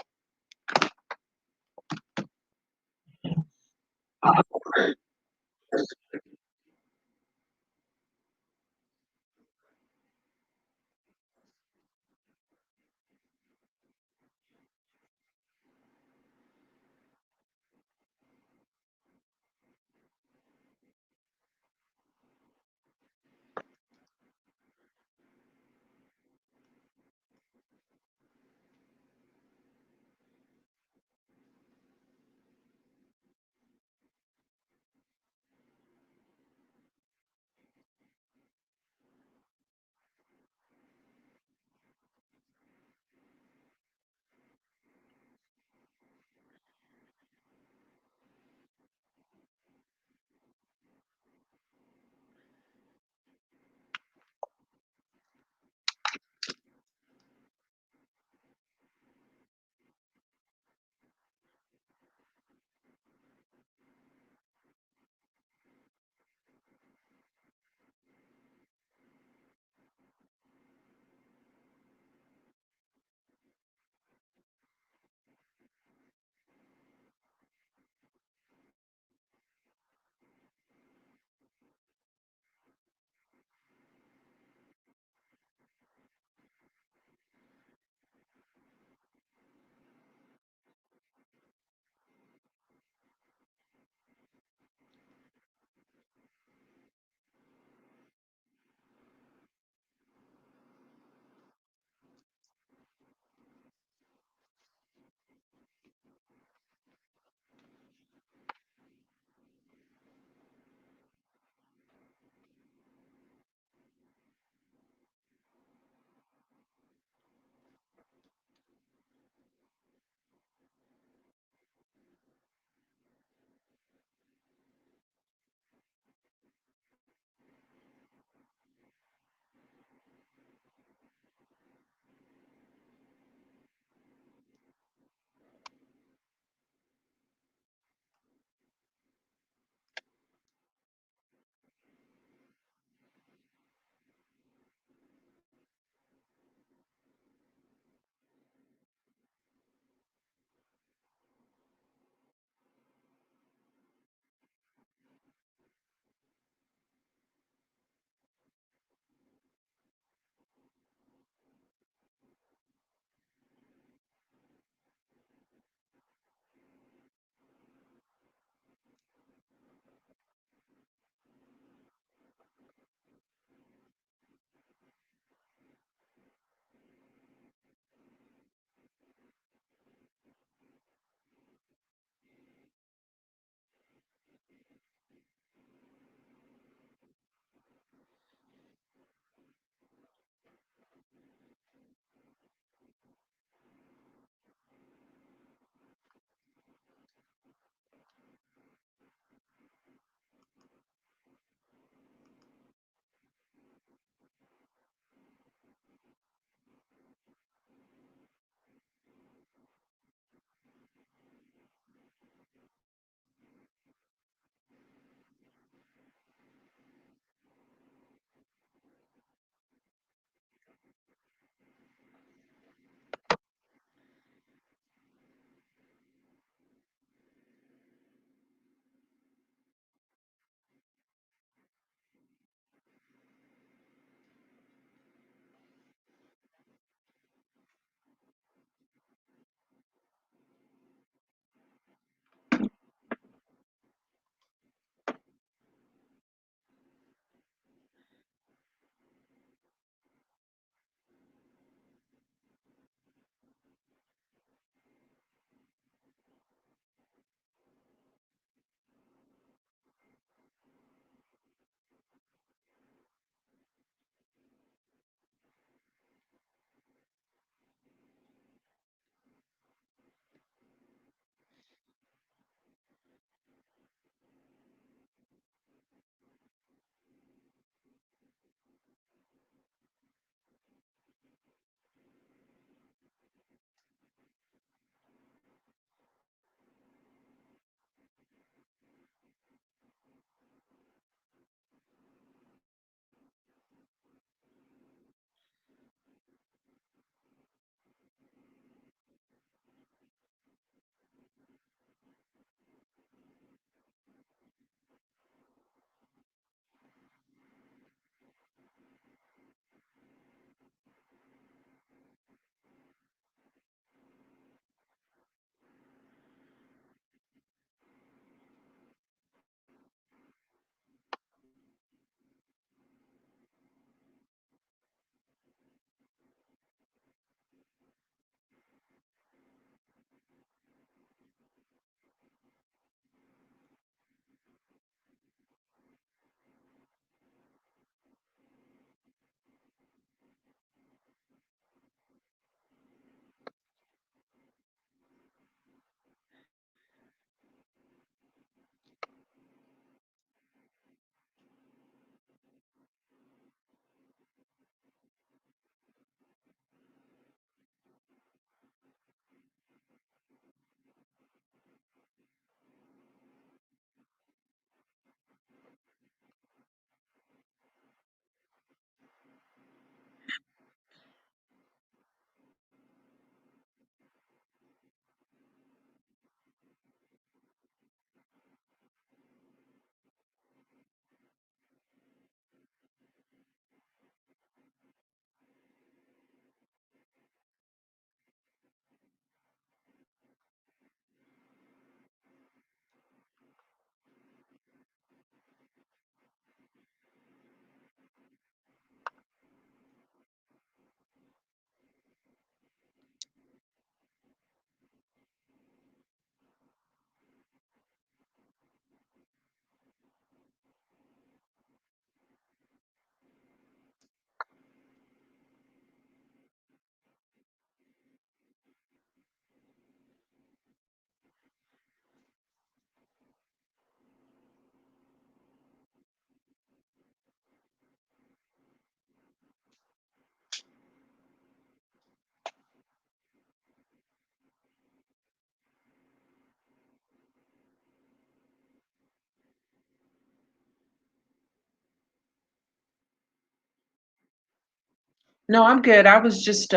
No, I'm good. I was just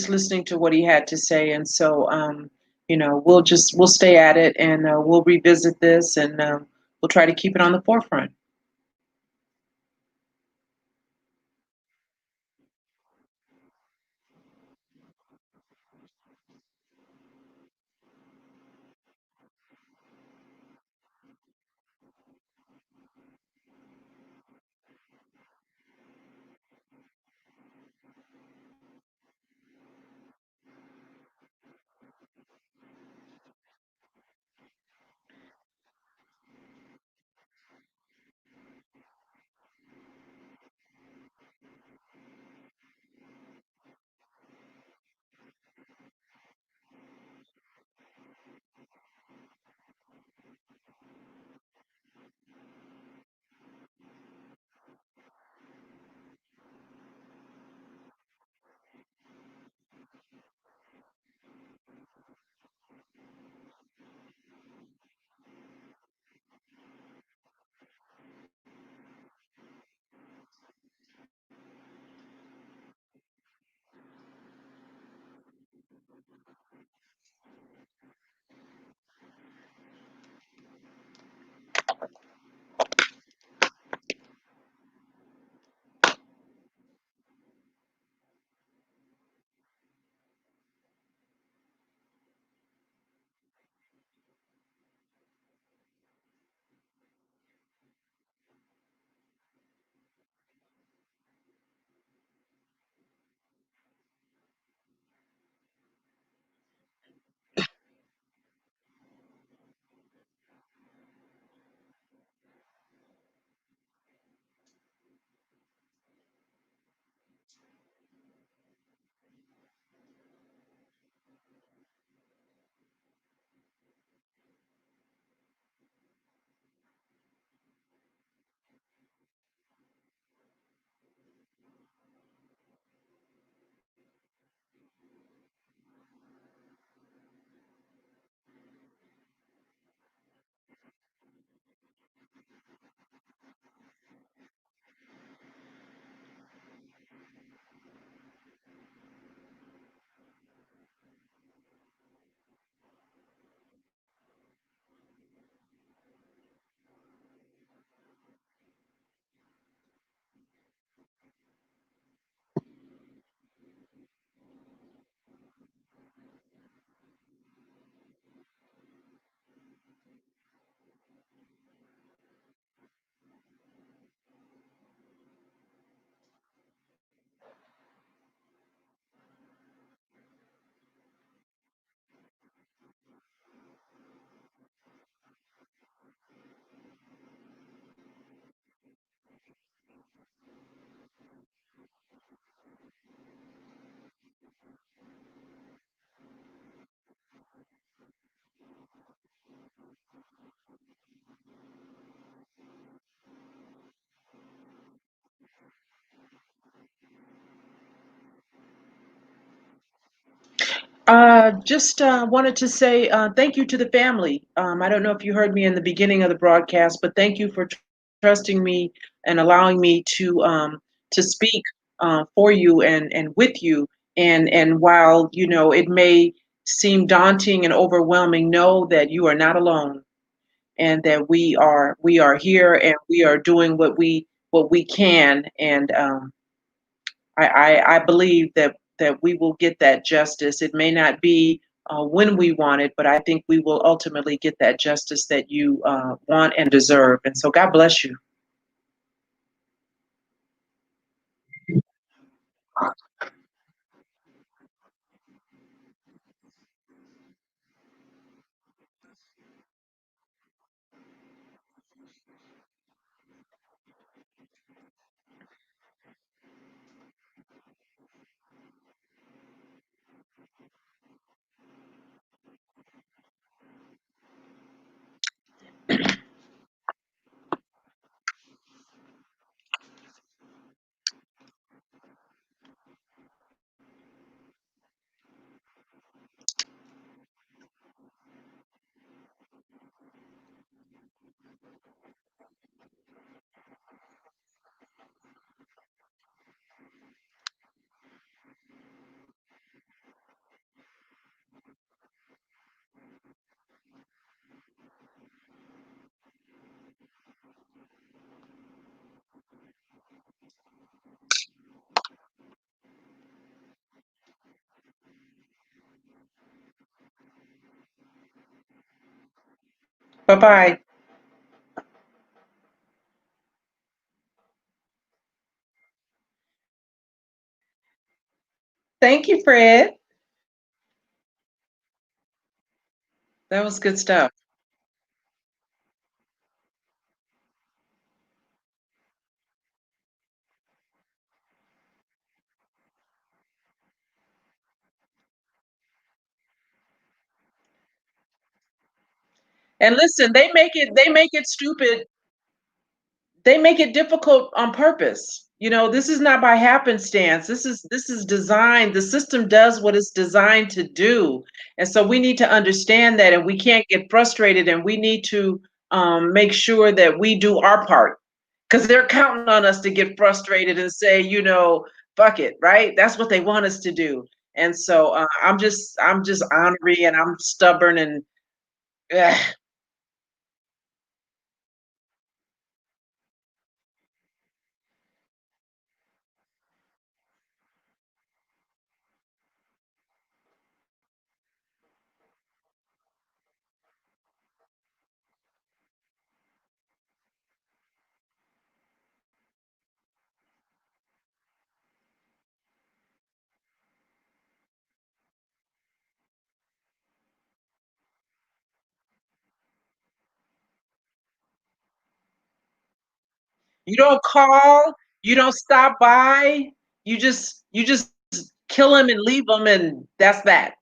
listening to what he had to say, and so we'll stay at it, and we'll revisit this, and we'll try to keep it on the forefront. Just wanted to say thank you to the family. I don't know if you heard me in the beginning of the broadcast, but thank you for trusting me and allowing me to speak for you and with you. And while it may seem daunting and overwhelming, know that you are not alone, and that we are here, and we are doing what we can. And I believe that we will get that justice. It may not be when we want it, but I think we will ultimately get that justice that you want and deserve. And so, God bless you. Bye bye. Thank you, Fred. That was good stuff. And listen, they make it stupid. They make it difficult on purpose. This is not by happenstance. This is designed. The system does what it's designed to do. And so we need to understand that, and we can't get frustrated, and we need to make sure that we do our part, because they're counting on us to get frustrated and say, fuck it, right? That's what they want us to do. And so I'm just ornery and I'm stubborn and ugh. You don't call, you don't stop by, you just kill him and leave him, and that's that.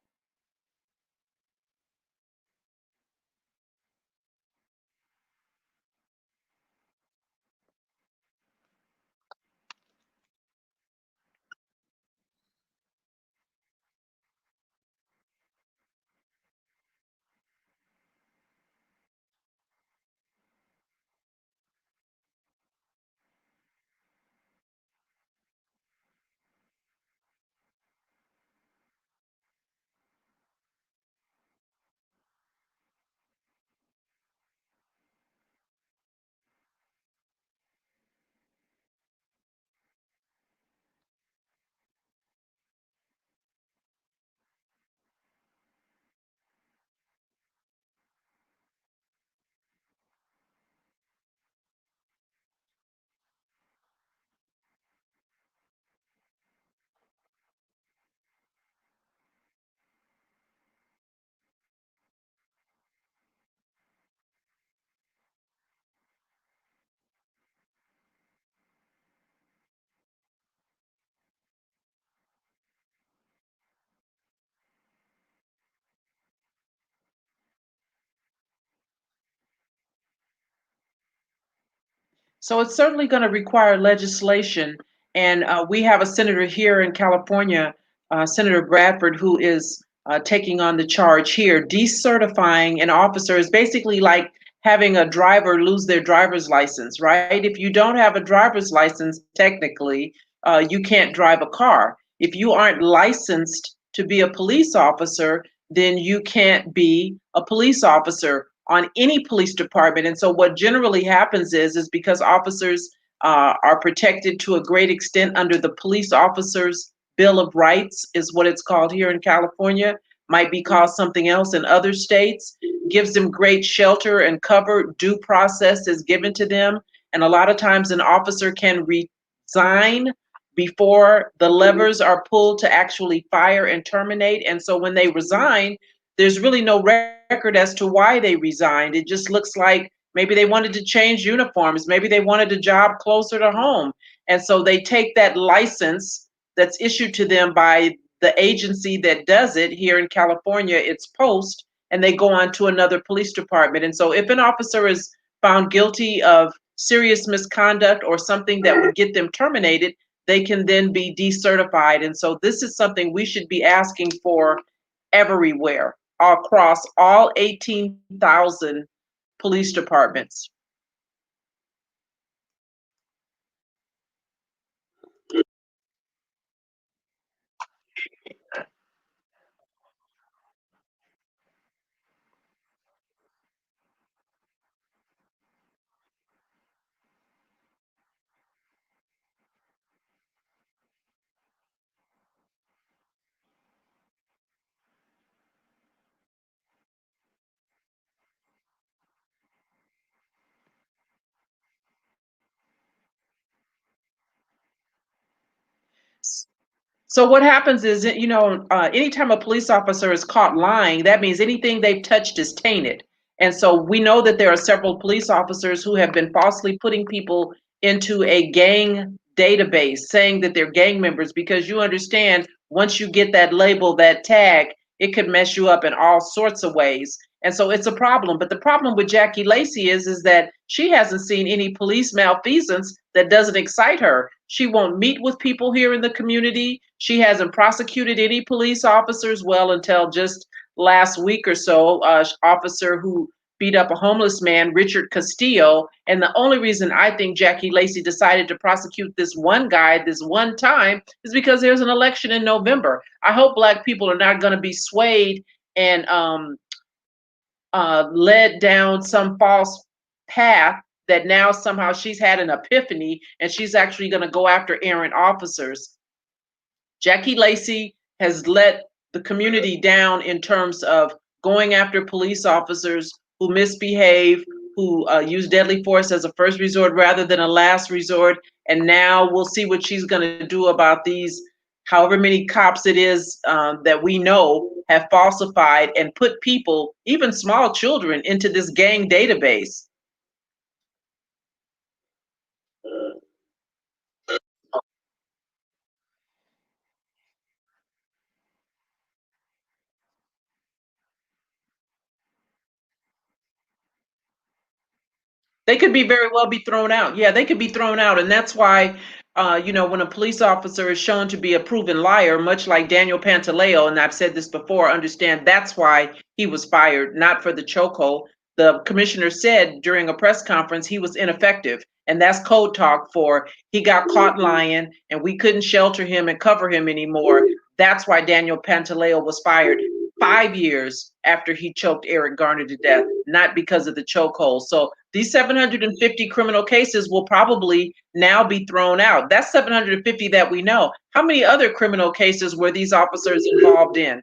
So it's certainly going to require legislation. And we have a senator here in California, Senator Bradford, who is taking on the charge here. Decertifying an officer is basically like having a driver lose their driver's license, right? If you don't have a driver's license, technically, you can't drive a car. If you aren't licensed to be a police officer, then you can't be a police officer on any police department. And so what generally happens is because officers are protected to a great extent under the police officers bill of rights is what it's called here in California, might be called something else in other states, gives them great shelter and cover. Due process is given to them, and a lot of times an officer can resign before the levers are pulled to actually fire and terminate. And so when they resign, there's really no record as to why they resigned. It just looks like maybe they wanted to change uniforms, maybe they wanted a job closer to home. And so they take that license that's issued to them by the agency that does it. Here in California, it's Post, and they go on to another police department. And so if an officer is found guilty of serious misconduct or something that would get them terminated, they can then be decertified. And so this is something we should be asking for everywhere across all 18,000 police departments. So what happens is, anytime a police officer is caught lying, that means anything they've touched is tainted. And so we know that there are several police officers who have been falsely putting people into a gang database, saying that they're gang members, because you understand once you get that label, that tag, it could mess you up in all sorts of ways. And so it's a problem. But the problem with Jackie Lacey is that she hasn't seen any police malfeasance that doesn't excite her. She won't meet with people here in the community. She hasn't prosecuted any police officers, well, until just last week or so. Officer who beat up a homeless man, Richard Castillo. And the only reason I think Jackie Lacey decided to prosecute this one guy this one time is because there's an election in November. I hope Black people are not going to be swayed and led down some false path that now somehow she's had an epiphany and she's actually going to go after errant officers. Jackie Lacey has let the community down in terms of going after police officers who misbehave, who use deadly force as a first resort rather than a last resort. And now we'll see what she's going to do about these, however many cops it is that we know have falsified and put people, even small children, into this gang database. They could be very well be thrown out. Yeah, they could be thrown out. And that's why, when a police officer is shown to be a proven liar, much like Daniel Pantaleo, and I've said this before, understand that's why he was fired, not for the chokehold. The commissioner said during a press conference he was ineffective. And that's code talk for he got caught lying and we couldn't shelter him and cover him anymore. That's why Daniel Pantaleo was fired 5 years after he choked Eric Garner to death, not because of the chokehold. So these 750 criminal cases will probably now be thrown out. That's 750 that we know. How many other criminal cases were these officers involved in?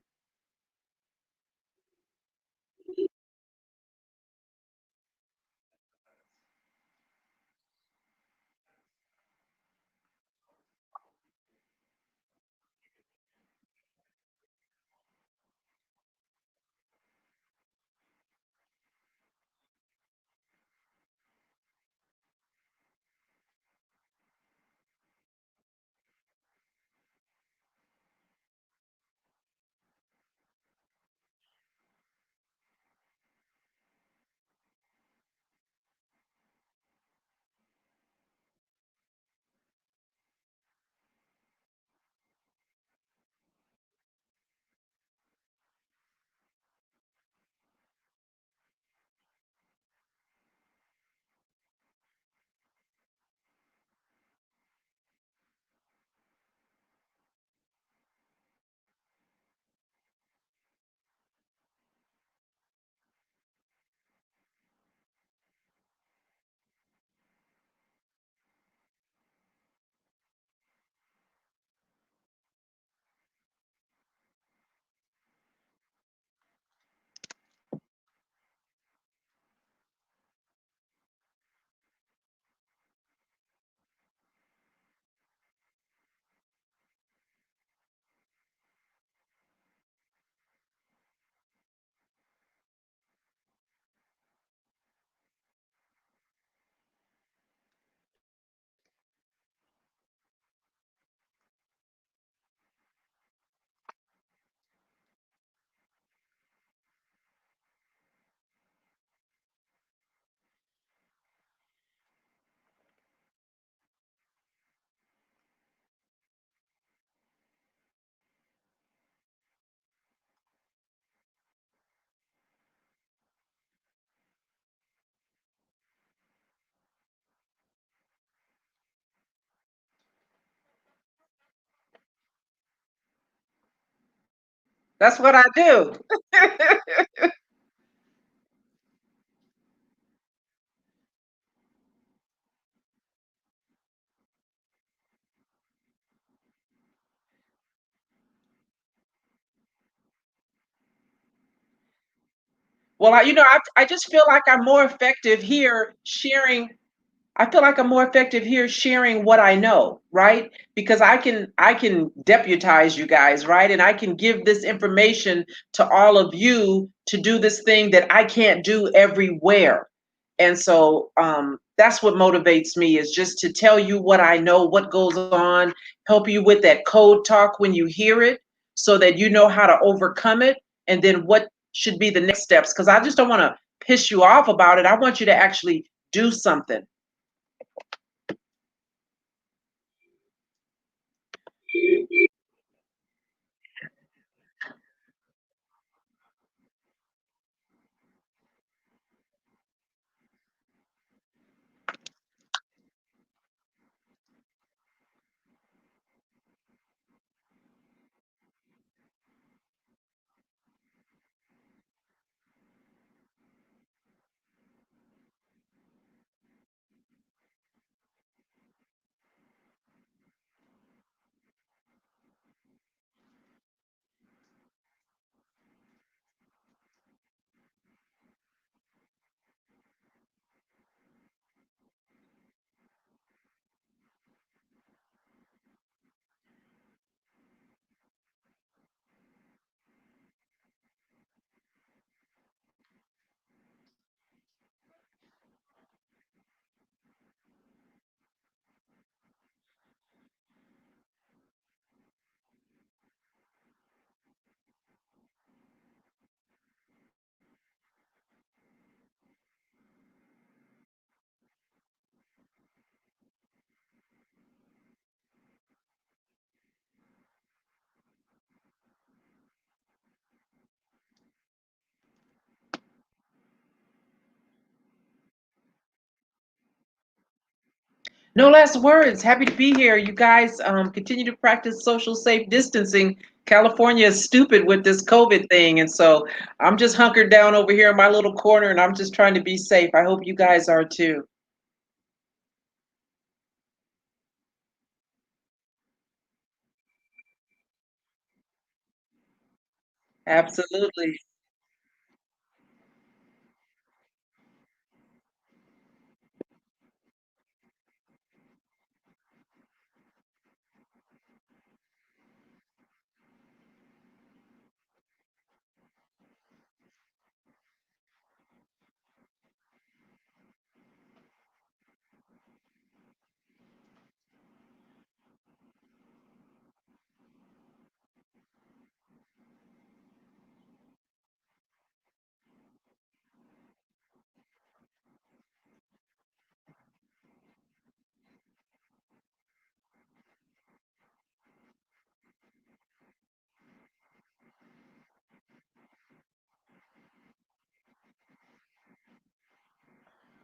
That's what I do. Well, I just feel like I'm more effective here sharing. I feel like I'm more effective here sharing what I know, right? Because I can deputize you guys, right? And I can give this information to all of you to do this thing that I can't do everywhere. And so that's what motivates me is just to tell you what I know, what goes on, help you with that code talk when you hear it so that you know how to overcome it and then what should be the next steps. Because I just don't want to piss you off about it. I want you to actually do something. No last words. Happy to be here. You guys continue to practice social safe distancing. California is stupid with this COVID thing. And so I'm just hunkered down over here in my little corner and I'm just trying to be safe. I hope you guys are too. Absolutely.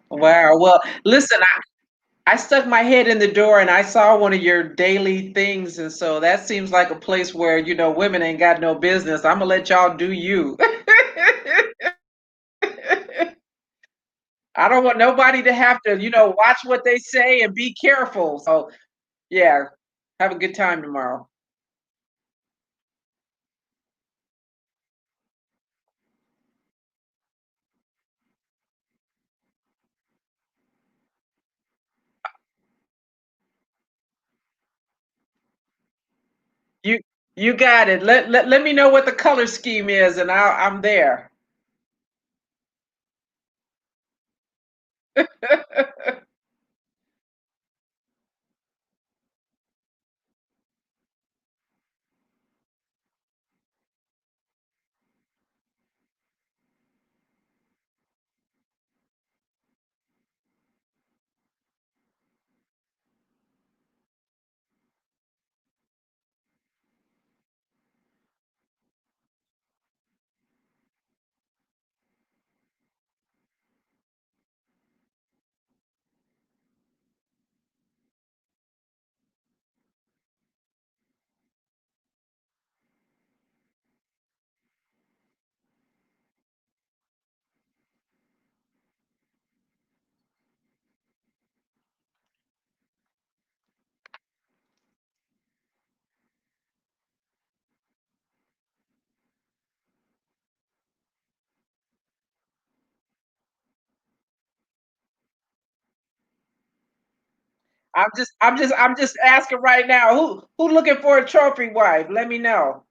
Wow. Well, listen, I stuck my head in the door and I saw one of your daily things. And so that seems like a place where, women ain't got no business. I'm gonna let y'all do you. I don't want nobody to have to, watch what they say and be careful. So, yeah, have a good time tomorrow. You you got it. Let me know what the color scheme is, and I'm there. I'm just asking right now. Who looking for a trophy wife? Let me know.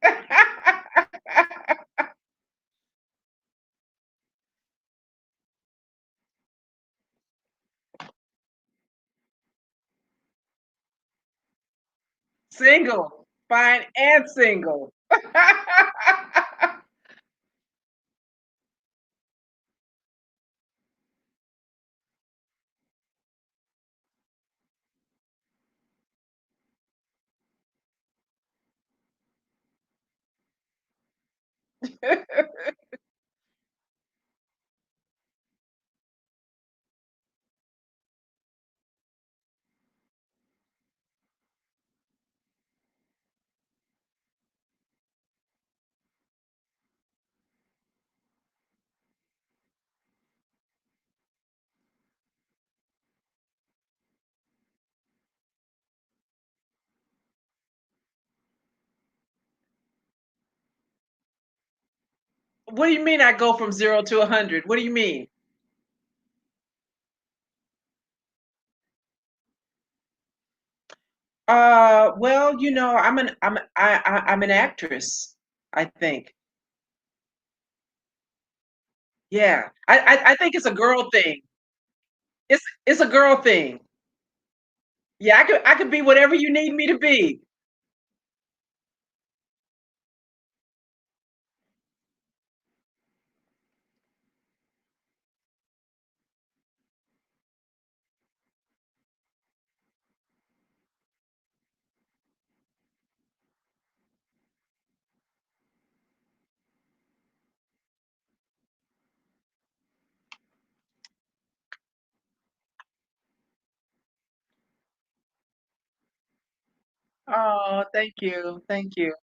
Single, fine and single. What do you mean I go from 0 to 100? What do you mean? Well, I'm an actress, I think. Yeah. I think it's a girl thing. It's a girl thing. Yeah, I could be whatever you need me to be. Oh, thank you. Thank you.